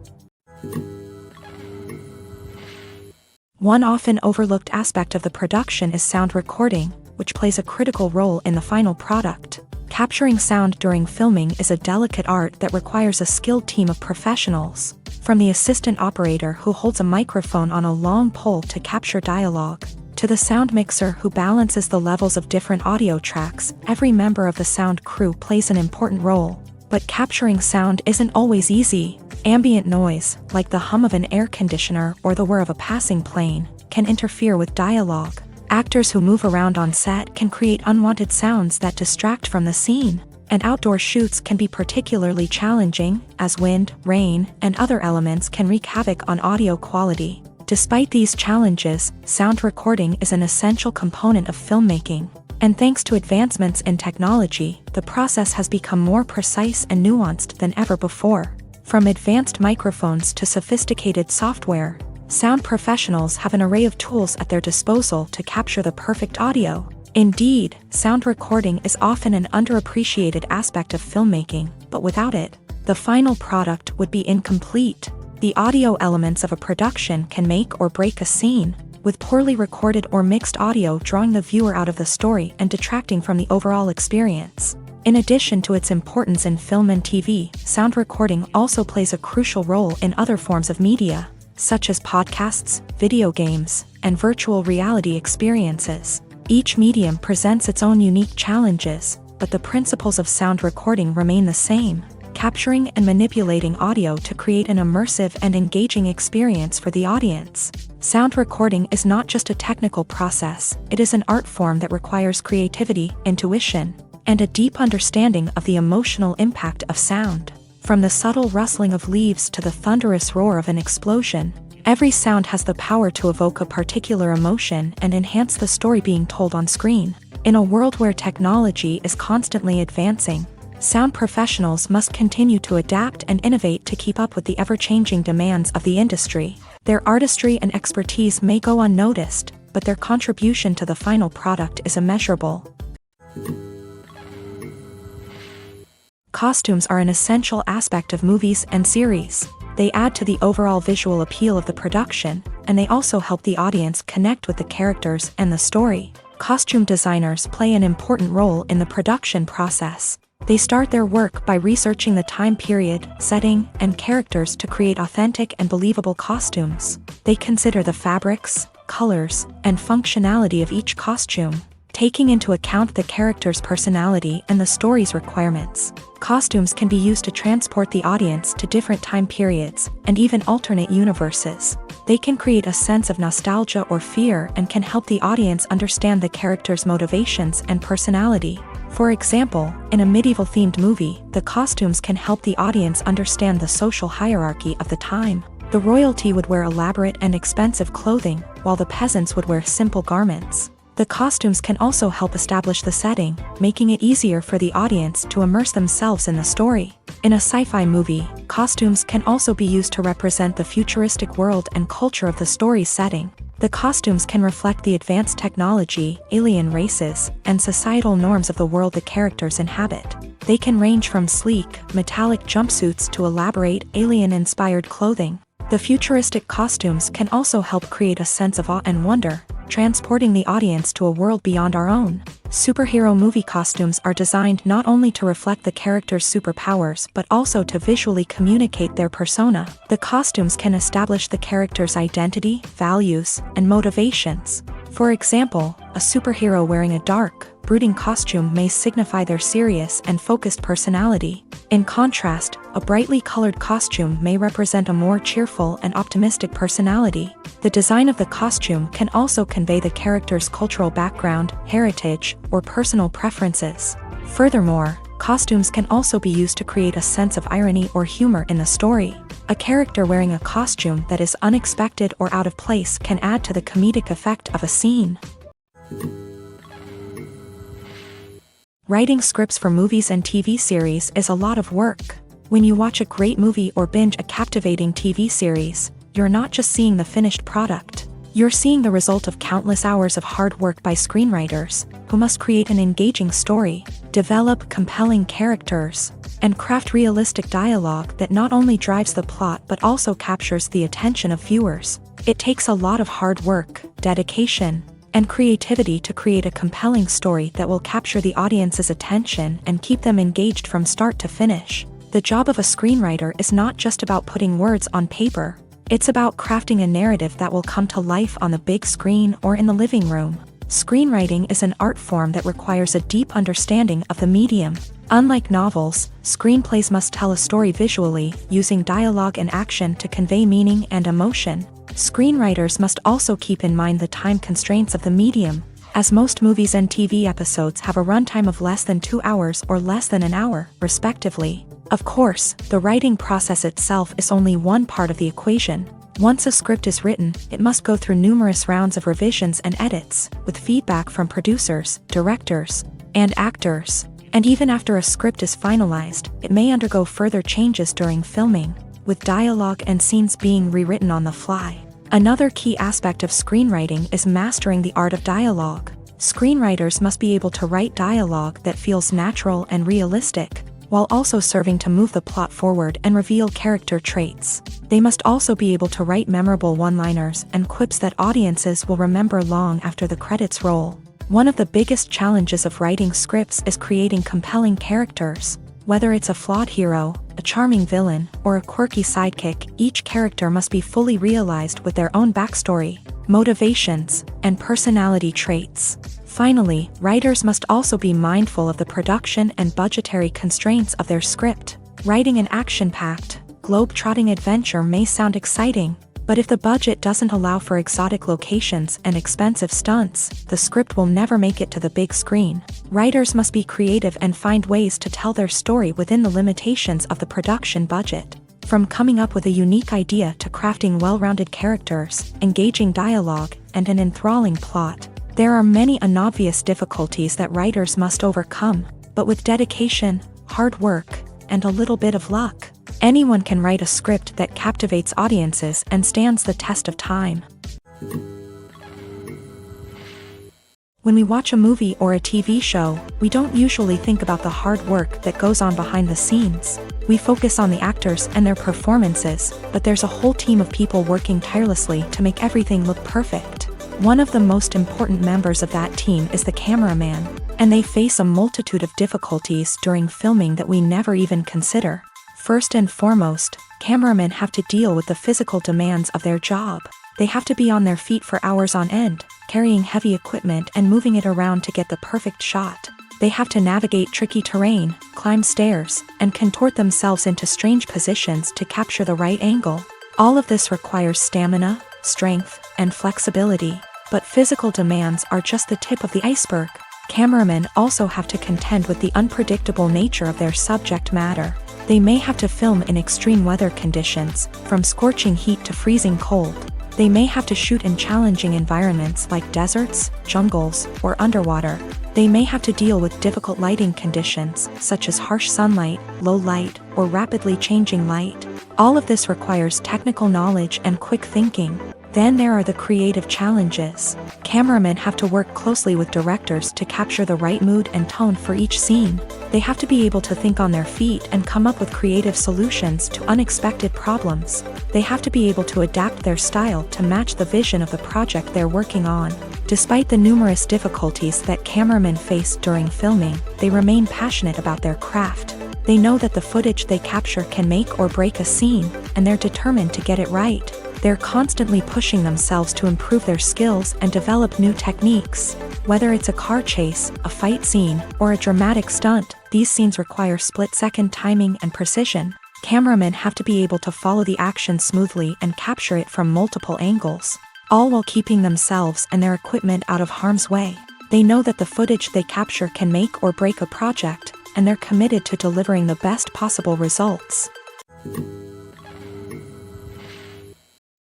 One often overlooked aspect of the production is sound recording, which plays a critical role in the final product. Capturing sound during filming is a delicate art that requires a skilled team of professionals, from the assistant operator who holds a microphone on a long pole to capture dialogue, to the sound mixer who balances the levels of different audio tracks. Every member of the sound crew plays an important role. But capturing sound isn't always easy. Ambient noise, like the hum of an air conditioner or the whir of a passing plane, can interfere with dialogue. Actors who move around on set can create unwanted sounds that distract from the scene. And outdoor shoots can be particularly challenging, as wind, rain, and other elements can wreak havoc on audio quality. Despite these challenges, sound recording is an essential component of filmmaking. And thanks to advancements in technology, the process has become more precise and nuanced than ever before. From advanced microphones to sophisticated software, sound professionals have an array of tools at their disposal to capture the perfect audio. Indeed, sound recording is often an underappreciated aspect of filmmaking, but without it, the final product would be incomplete. The audio elements of a production can make or break a scene, with poorly recorded or mixed audio drawing the viewer out of the story and detracting from the overall experience. In addition to its importance in film and TV, sound recording also plays a crucial role in other forms of media, such as podcasts, video games, and virtual reality experiences. Each medium presents its own unique challenges, but the principles of sound recording remain the same, capturing and manipulating audio to create an immersive and engaging experience for the audience. Sound recording is not just a technical process, it is an art form that requires creativity, intuition, and a deep understanding of the emotional impact of sound. From the subtle rustling of leaves to the thunderous roar of an explosion, every sound has the power to evoke a particular emotion and enhance the story being told on screen. In a world where technology is constantly advancing, sound professionals must continue to adapt and innovate to keep up with the ever-changing demands of the industry. Their artistry and expertise may go unnoticed, but their contribution to the final product is immeasurable. Costumes are an essential aspect of movies and series. They add to the overall visual appeal of the production, and they also help the audience connect with the characters and the story. Costume designers play an important role in the production process. They start their work by researching the time period, setting, and characters to create authentic and believable costumes. They consider the fabrics, colors, and functionality of each costume, taking into account the character's personality and the story's requirements. Costumes can be used to transport the audience to different time periods and even alternate universes. They can create a sense of nostalgia or fear and can help the audience understand the character's motivations and personality. For example, in a medieval-themed movie, the costumes can help the audience understand the social hierarchy of the time. The royalty would wear elaborate and expensive clothing, while the peasants would wear simple garments. The costumes can also help establish the setting, making it easier for the audience to immerse themselves in the story. In a sci-fi movie, costumes can also be used to represent the futuristic world and culture of the story's setting. The costumes can reflect the advanced technology, alien races, and societal norms of the world the characters inhabit. They can range from sleek, metallic jumpsuits to elaborate, alien-inspired clothing. The futuristic costumes can also help create a sense of awe and wonder, transporting the audience to a world beyond our own. Superhero movie costumes are designed not only to reflect the character's superpowers but also to visually communicate their persona. The costumes can establish the character's identity, values, and motivations. For example, a superhero wearing a dark, brooding costume may signify their serious and focused personality. In contrast, a brightly colored costume may represent a more cheerful and optimistic personality. The design of the costume can also convey the character's cultural background, heritage, or personal preferences. Furthermore, costumes can also be used to create a sense of irony or humor in the story. A character wearing a costume that is unexpected or out of place can add to the comedic effect of a scene. Writing scripts for movies and TV series is a lot of work. When you watch a great movie or binge a captivating TV series, you're not just seeing the finished product. You're seeing the result of countless hours of hard work by screenwriters, who must create an engaging story, develop compelling characters, and craft realistic dialogue that not only drives the plot but also captures the attention of viewers. It takes a lot of hard work, dedication, and creativity to create a compelling story that will capture the audience's attention and keep them engaged from start to finish. The job of a screenwriter is not just about putting words on paper. It's about crafting a narrative that will come to life on the big screen or in the living room. Screenwriting is an art form that requires a deep understanding of the medium. Unlike novels, screenplays must tell a story visually, using dialogue and action to convey meaning and emotion. Screenwriters must also keep in mind the time constraints of the medium, as most movies and TV episodes have a runtime of less than 2 hours or less than an hour, respectively. Of course, the writing process itself is only one part of the equation. Once a script is written, it must go through numerous rounds of revisions and edits, with feedback from producers, directors, and actors. And even after a script is finalized, it may undergo further changes during filming, with dialogue and scenes being rewritten on the fly. Another key aspect of screenwriting is mastering the art of dialogue. Screenwriters must be able to write dialogue that feels natural and realistic, while also serving to move the plot forward and reveal character traits. They must also be able to write memorable one-liners and quips that audiences will remember long after the credits roll. One of the biggest challenges of writing scripts is creating compelling characters. Whether it's a flawed hero, a charming villain, or a quirky sidekick, each character must be fully realized with their own backstory, motivations, and personality traits. Finally, writers must also be mindful of the production and budgetary constraints of their script. Writing an action-packed, globe-trotting adventure may sound exciting, but if the budget doesn't allow for exotic locations and expensive stunts, the script will never make it to the big screen. Writers must be creative and find ways to tell their story within the limitations of the production budget. From coming up with a unique idea to crafting well-rounded characters, engaging dialogue, and an enthralling plot, there are many unobvious difficulties that writers must overcome, but with dedication, hard work, and a little bit of luck, anyone can write a script that captivates audiences and stands the test of time. When we watch a movie or a TV show, we don't usually think about the hard work that goes on behind the scenes. We focus on the actors and their performances, but there's a whole team of people working tirelessly to make everything look perfect. One of the most important members of that team is the cameraman, and they face a multitude of difficulties during filming that we never even consider. First and foremost, cameramen have to deal with the physical demands of their job. They have to be on their feet for hours on end, carrying heavy equipment and moving it around to get the perfect shot. They have to navigate tricky terrain, climb stairs, and contort themselves into strange positions to capture the right angle. All of this requires stamina, strength, and flexibility. But physical demands are just the tip of the iceberg. Cameramen also have to contend with the unpredictable nature of their subject matter. They may have to film in extreme weather conditions, from scorching heat to freezing cold. They may have to shoot in challenging environments like deserts, jungles, or underwater. They may have to deal with difficult lighting conditions, such as harsh sunlight, low light, or rapidly changing light. All of this requires technical knowledge and quick thinking. Then there are the creative challenges. Cameramen have to work closely with directors to capture the right mood and tone for each scene. They have to be able to think on their feet and come up with creative solutions to unexpected problems. They have to be able to adapt their style to match the vision of the project they're working on. Despite the numerous difficulties that cameramen face during filming, they remain passionate about their craft. They know that the footage they capture can make or break a scene, and they're determined to get it right. They're constantly pushing themselves to improve their skills and develop new techniques. Whether it's a car chase, a fight scene, or a dramatic stunt, these scenes require split-second timing and precision. Cameramen have to be able to follow the action smoothly and capture it from multiple angles, all while keeping themselves and their equipment out of harm's way. They know that the footage they capture can make or break a project, and they're committed to delivering the best possible results.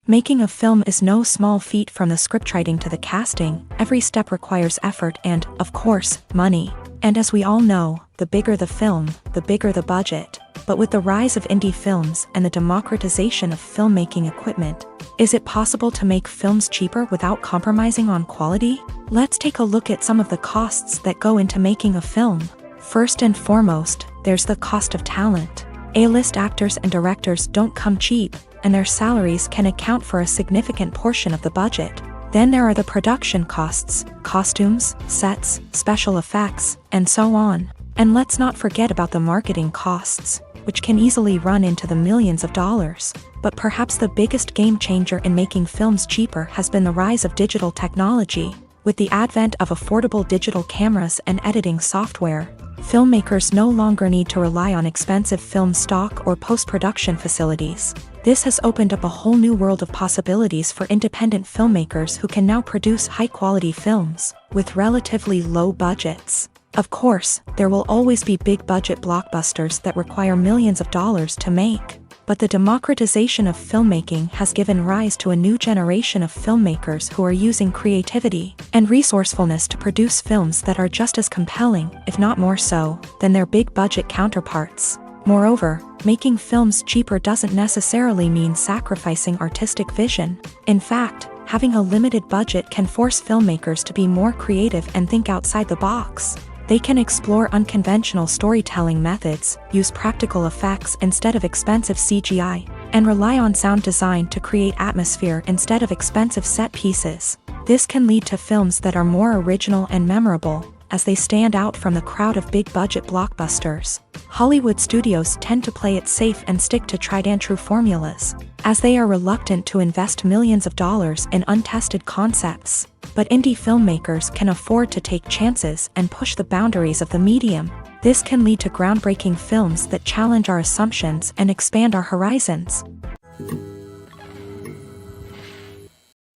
Making a film is no small feat. From the scriptwriting to the casting, every step requires effort and, of course, money. And as we all know, the bigger the film, the bigger the budget. But with the rise of indie films and the democratization of filmmaking equipment, is it possible to make films cheaper without compromising on quality? Let's take a look at some of the costs that go into making a film. First and foremost, there's the cost of talent. A-list actors and directors don't come cheap, and their salaries can account for a significant portion of the budget. Then there are the production costs, costumes, sets, special effects, and so on. And let's not forget about the marketing costs, which can easily run into the millions of dollars. But perhaps the biggest game changer in making films cheaper has been the rise of digital technology. With the advent of affordable digital cameras and editing software, filmmakers no longer need to rely on expensive film stock or post-production facilities. This has opened up a whole new world of possibilities for independent filmmakers who can now produce high-quality films with relatively low budgets. Of course, there will always be big-budget blockbusters that require millions of dollars to make. But the democratization of filmmaking has given rise to a new generation of filmmakers who are using creativity and resourcefulness to produce films that are just as compelling, if not more so, than their big-budget counterparts. Moreover, making films cheaper doesn't necessarily mean sacrificing artistic vision. In fact, having a limited budget can force filmmakers to be more creative and think outside the box. They can explore unconventional storytelling methods, use practical effects instead of expensive CGI, and rely on sound design to create atmosphere instead of expensive set pieces. This can lead to films that are more original and memorable, as they stand out from the crowd of big-budget blockbusters. Hollywood studios tend to play it safe and stick to tried-and-true formulas, as they are reluctant to invest millions of dollars in untested concepts. But indie filmmakers can afford to take chances and push the boundaries of the medium. This can lead to groundbreaking films that challenge our assumptions and expand our horizons.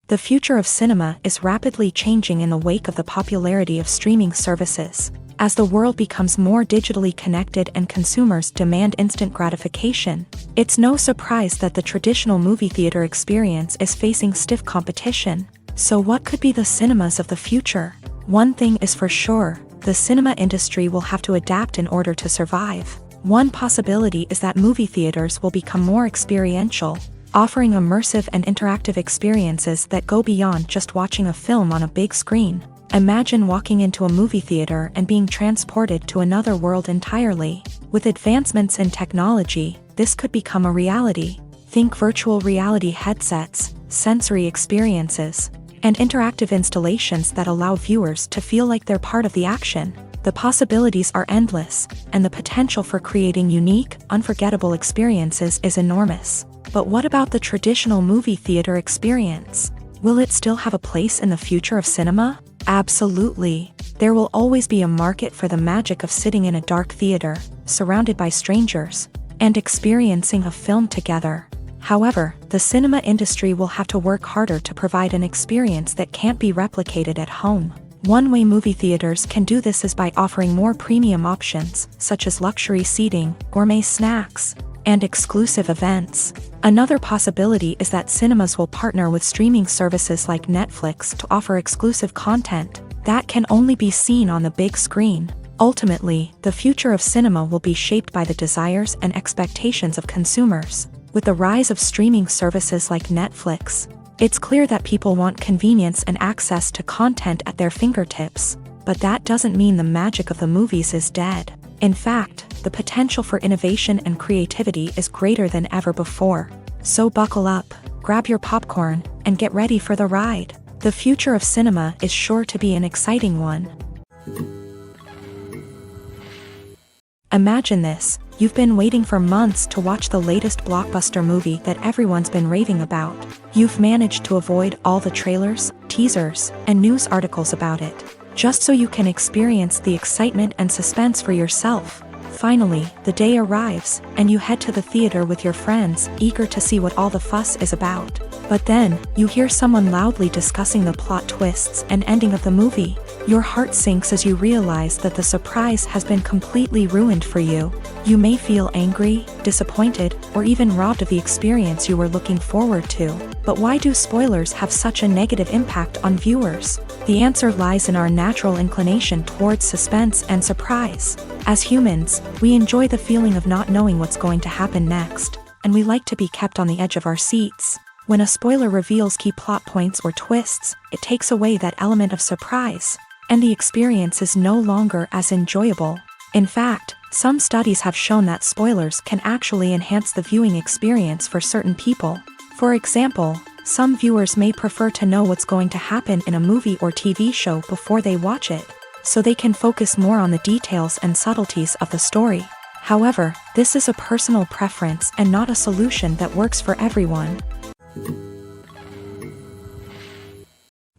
The future of cinema is rapidly changing in the wake of the popularity of streaming services. As the world becomes more digitally connected and consumers demand instant gratification, it's no surprise that the traditional movie theater experience is facing stiff competition. So what could be the cinemas of the future? One thing is for sure, the cinema industry will have to adapt in order to survive. One possibility is that movie theaters will become more experiential, offering immersive and interactive experiences that go beyond just watching a film on a big screen. Imagine walking into a movie theater and being transported to another world entirely. With advancements in technology, this could become a reality. Think virtual reality headsets, sensory experiences, and interactive installations that allow viewers to feel like they're part of the action. The possibilities are endless, and the potential for creating unique, unforgettable experiences is enormous. But what about the traditional movie theater experience? Will it still have a place in the future of cinema? Absolutely. There will always be a market for the magic of sitting in a dark theater, surrounded by strangers, and experiencing a film together. However, the cinema industry will have to work harder to provide an experience that can't be replicated at home. One way movie theaters can do this is by offering more premium options, such as luxury seating, gourmet snacks, and exclusive events. Another possibility is that cinemas will partner with streaming services like Netflix to offer exclusive content that can only be seen on the big screen. Ultimately, the future of cinema will be shaped by the desires and expectations of consumers. With the rise of streaming services like Netflix, it's clear that people want convenience and access to content at their fingertips. But that doesn't mean the magic of the movies is dead. In fact, the potential for innovation and creativity is greater than ever before. So buckle up, grab your popcorn, and get ready for the ride. The future of cinema is sure to be an exciting one. Imagine this, you've been waiting for months to watch the latest blockbuster movie that everyone's been raving about. You've managed to avoid all the trailers, teasers, and news articles about it, just so you can experience the excitement and suspense for yourself. Finally, the day arrives, and you head to the theater with your friends, eager to see what all the fuss is about. But then, you hear someone loudly discussing the plot twists and ending of the movie. Your heart sinks as you realize that the surprise has been completely ruined for you. You may feel angry, disappointed, or even robbed of the experience you were looking forward to. But why do spoilers have such a negative impact on viewers? The answer lies in our natural inclination towards suspense and surprise. As humans, we enjoy the feeling of not knowing what's going to happen next, and we like to be kept on the edge of our seats. When a spoiler reveals key plot points or twists, it takes away that element of surprise, and the experience is no longer as enjoyable. In fact, some studies have shown that spoilers can actually enhance the viewing experience for certain people. For example, some viewers may prefer to know what's going to happen in a movie or TV show before they watch it, so they can focus more on the details and subtleties of the story. However, this is a personal preference and not a solution that works for everyone.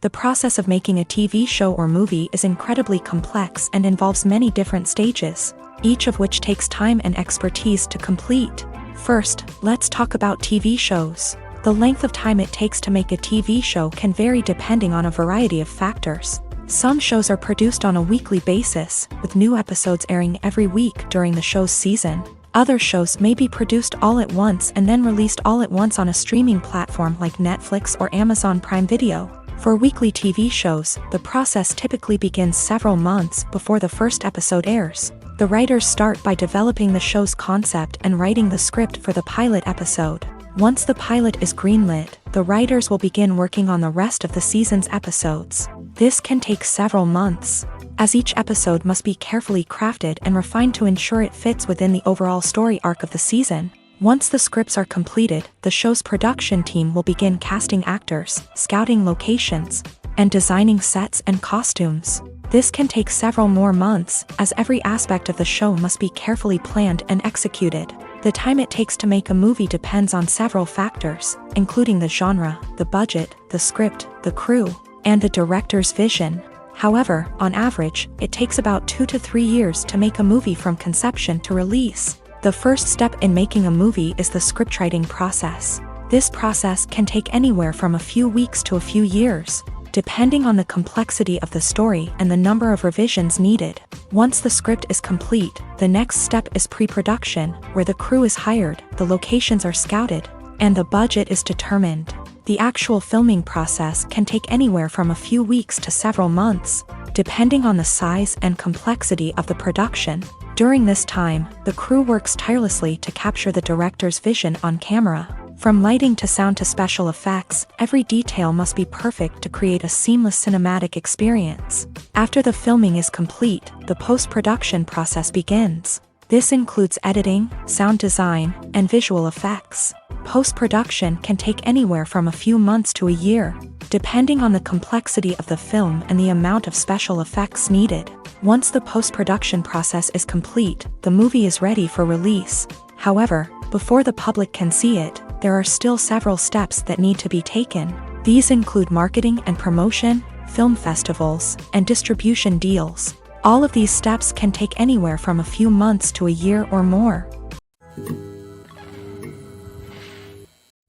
The process of making a TV show or movie is incredibly complex and involves many different stages, each of which takes time and expertise to complete. First, let's talk about TV shows. The length of time it takes to make a TV show can vary depending on a variety of factors. Some shows are produced on a weekly basis, with new episodes airing every week during the show's season. Other shows may be produced all at once and then released all at once on a streaming platform like Netflix or Amazon Prime Video. For weekly TV shows, the process typically begins several months before the first episode airs. The writers start by developing the show's concept and writing the script for the pilot episode. Once the pilot is greenlit, the writers will begin working on the rest of the season's episodes. This can take several months, as each episode must be carefully crafted and refined to ensure it fits within the overall story arc of the season. Once the scripts are completed, the show's production team will begin casting actors, scouting locations, and designing sets and costumes. This can take several more months, as every aspect of the show must be carefully planned and executed. The time it takes to make a movie depends on several factors, including the genre, the budget, the script, the crew, and the director's vision. However, on average, it takes about 2 to 3 years to make a movie from conception to release. The first step in making a movie is the scriptwriting process. This process can take anywhere from a few weeks to a few years, depending on the complexity of the story and the number of revisions needed. Once the script is complete, the next step is pre-production, where the crew is hired, the locations are scouted, and the budget is determined. The actual filming process can take anywhere from a few weeks to several months, depending on the size and complexity of the production. During this time, the crew works tirelessly to capture the director's vision on camera. From lighting to sound to special effects, every detail must be perfect to create a seamless cinematic experience. After the filming is complete, the post-production process begins. This includes editing, sound design, and visual effects. Post-production can take anywhere from a few months to a year, depending on the complexity of the film and the amount of special effects needed. Once the post-production process is complete, the movie is ready for release. However, before the public can see it, there are still several steps that need to be taken. These include marketing and promotion, film festivals, and distribution deals. All of these steps can take anywhere from a few months to a year or more.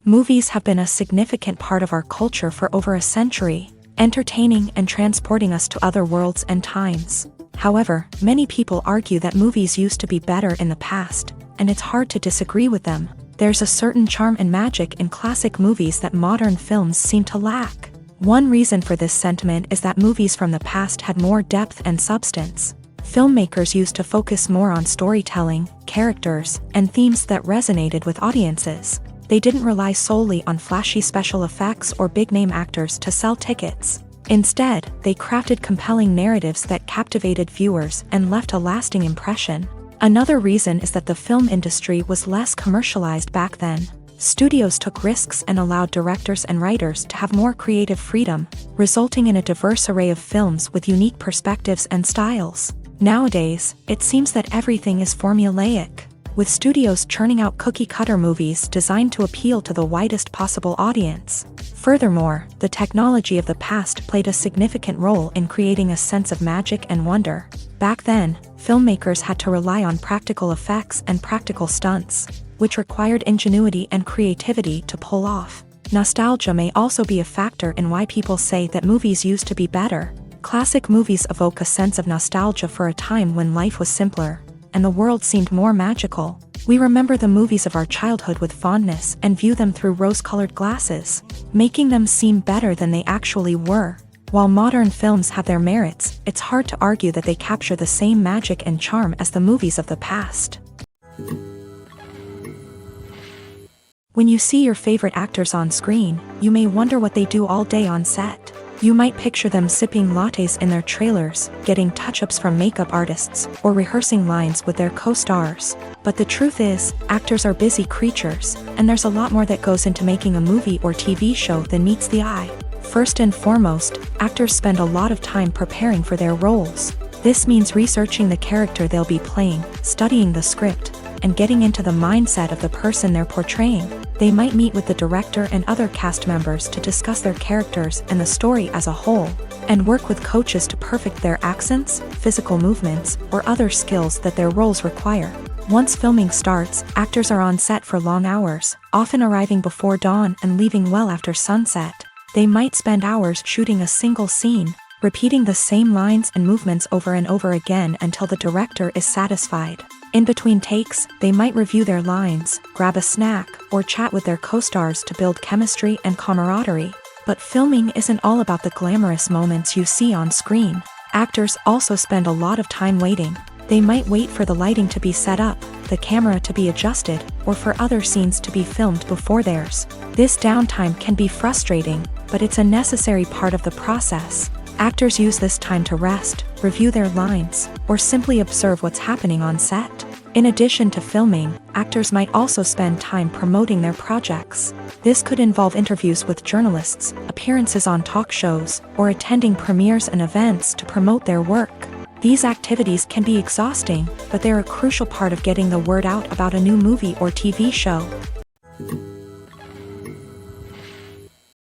Movies have been a significant part of our culture for over a century, entertaining and transporting us to other worlds and times. However, many people argue that movies used to be better in the past, and it's hard to disagree with them. There's a certain charm and magic in classic movies that modern films seem to lack. One reason for this sentiment is that movies from the past had more depth and substance. Filmmakers used to focus more on storytelling, characters, and themes that resonated with audiences. They didn't rely solely on flashy special effects or big-name actors to sell tickets. Instead, they crafted compelling narratives that captivated viewers and left a lasting impression. Another reason is that the film industry was less commercialized back then. Studios took risks and allowed directors and writers to have more creative freedom, resulting in a diverse array of films with unique perspectives and styles. Nowadays, it seems that everything is formulaic, with studios churning out cookie-cutter movies designed to appeal to the widest possible audience. Furthermore, the technology of the past played a significant role in creating a sense of magic and wonder. Back then, filmmakers had to rely on practical effects and practical stunts, which required ingenuity and creativity to pull off. Nostalgia may also be a factor in why people say that movies used to be better. Classic movies evoke a sense of nostalgia for a time when life was simpler, and the world seemed more magical. We remember the movies of our childhood with fondness and view them through rose-colored glasses, making them seem better than they actually were. While modern films have their merits, it's hard to argue that they capture the same magic and charm as the movies of the past. When you see your favorite actors on screen, you may wonder what they do all day on set. You might picture them sipping lattes in their trailers, getting touch-ups from makeup artists, or rehearsing lines with their co-stars. But the truth is, actors are busy creatures, and there's a lot more that goes into making a movie or TV show than meets the eye. First and foremost, actors spend a lot of time preparing for their roles. This means researching the character they'll be playing, studying the script, and getting into the mindset of the person they're portraying. They might meet with the director and other cast members to discuss their characters and the story as a whole, and work with coaches to perfect their accents, physical movements, or other skills that their roles require. Once filming starts, actors are on set for long hours, often arriving before dawn and leaving well after sunset. They might spend hours shooting a single scene, repeating the same lines and movements over and over again until the director is satisfied. In between takes, they might review their lines, grab a snack, or chat with their co-stars to build chemistry and camaraderie. But filming isn't all about the glamorous moments you see on screen. Actors also spend a lot of time waiting. They might wait for the lighting to be set up, the camera to be adjusted, or for other scenes to be filmed before theirs. This downtime can be frustrating, but it's a necessary part of the process. Actors use this time to rest, review their lines, or simply observe what's happening on set. In addition to filming, actors might also spend time promoting their projects. This could involve interviews with journalists, appearances on talk shows, or attending premieres and events to promote their work. These activities can be exhausting, but they're a crucial part of getting the word out about a new movie or TV show.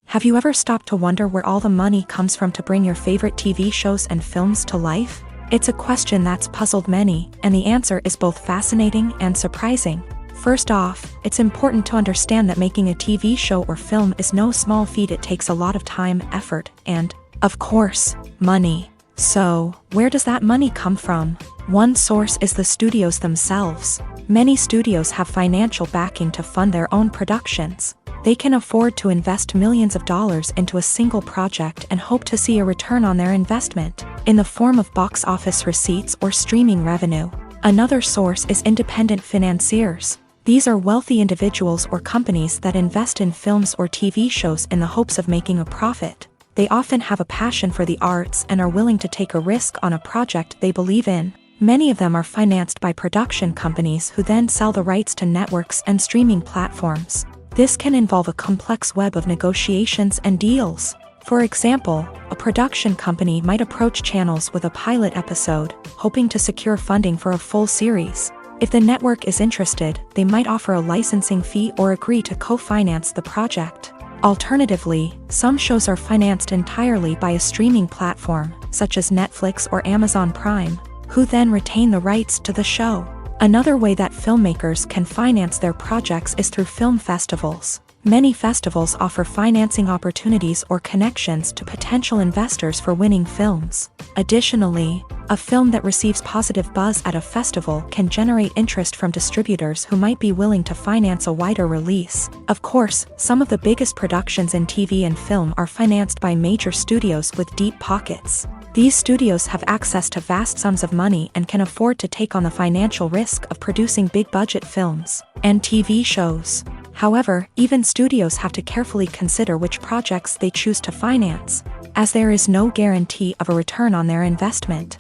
Have you ever stopped to wonder where all the money comes from to bring your favorite TV shows and films to life? It's a question that's puzzled many, and the answer is both fascinating and surprising. First off, it's important to understand that making a TV show or film is no small feat. It takes a lot of time, effort, and, of course, money. So, where does that money come from? One source is the studios themselves. Many studios have financial backing to fund their own productions. They can afford to invest millions of dollars into a single project and hope to see a return on their investment, in the form of box office receipts or streaming revenue. Another source is independent financiers. These are wealthy individuals or companies that invest in films or TV shows in the hopes of making a profit. They often have a passion for the arts and are willing to take a risk on a project they believe in. Many of them are financed by production companies who then sell the rights to networks and streaming platforms. This can involve a complex web of negotiations and deals. For example, a production company might approach channels with a pilot episode, hoping to secure funding for a full series. If the network is interested, they might offer a licensing fee or agree to co-finance the project. Alternatively, some shows are financed entirely by a streaming platform, such as Netflix or Amazon Prime, who then retain the rights to the show. Another way that filmmakers can finance their projects is through film festivals. Many festivals offer financing opportunities or connections to potential investors for winning films. Additionally, a film that receives positive buzz at a festival can generate interest from distributors who might be willing to finance a wider release. Of course, some of the biggest productions in TV and film are financed by major studios with deep pockets. These studios have access to vast sums of money and can afford to take on the financial risk of producing big-budget films and TV shows. However, even studios have to carefully consider which projects they choose to finance, as there is no guarantee of a return on their investment.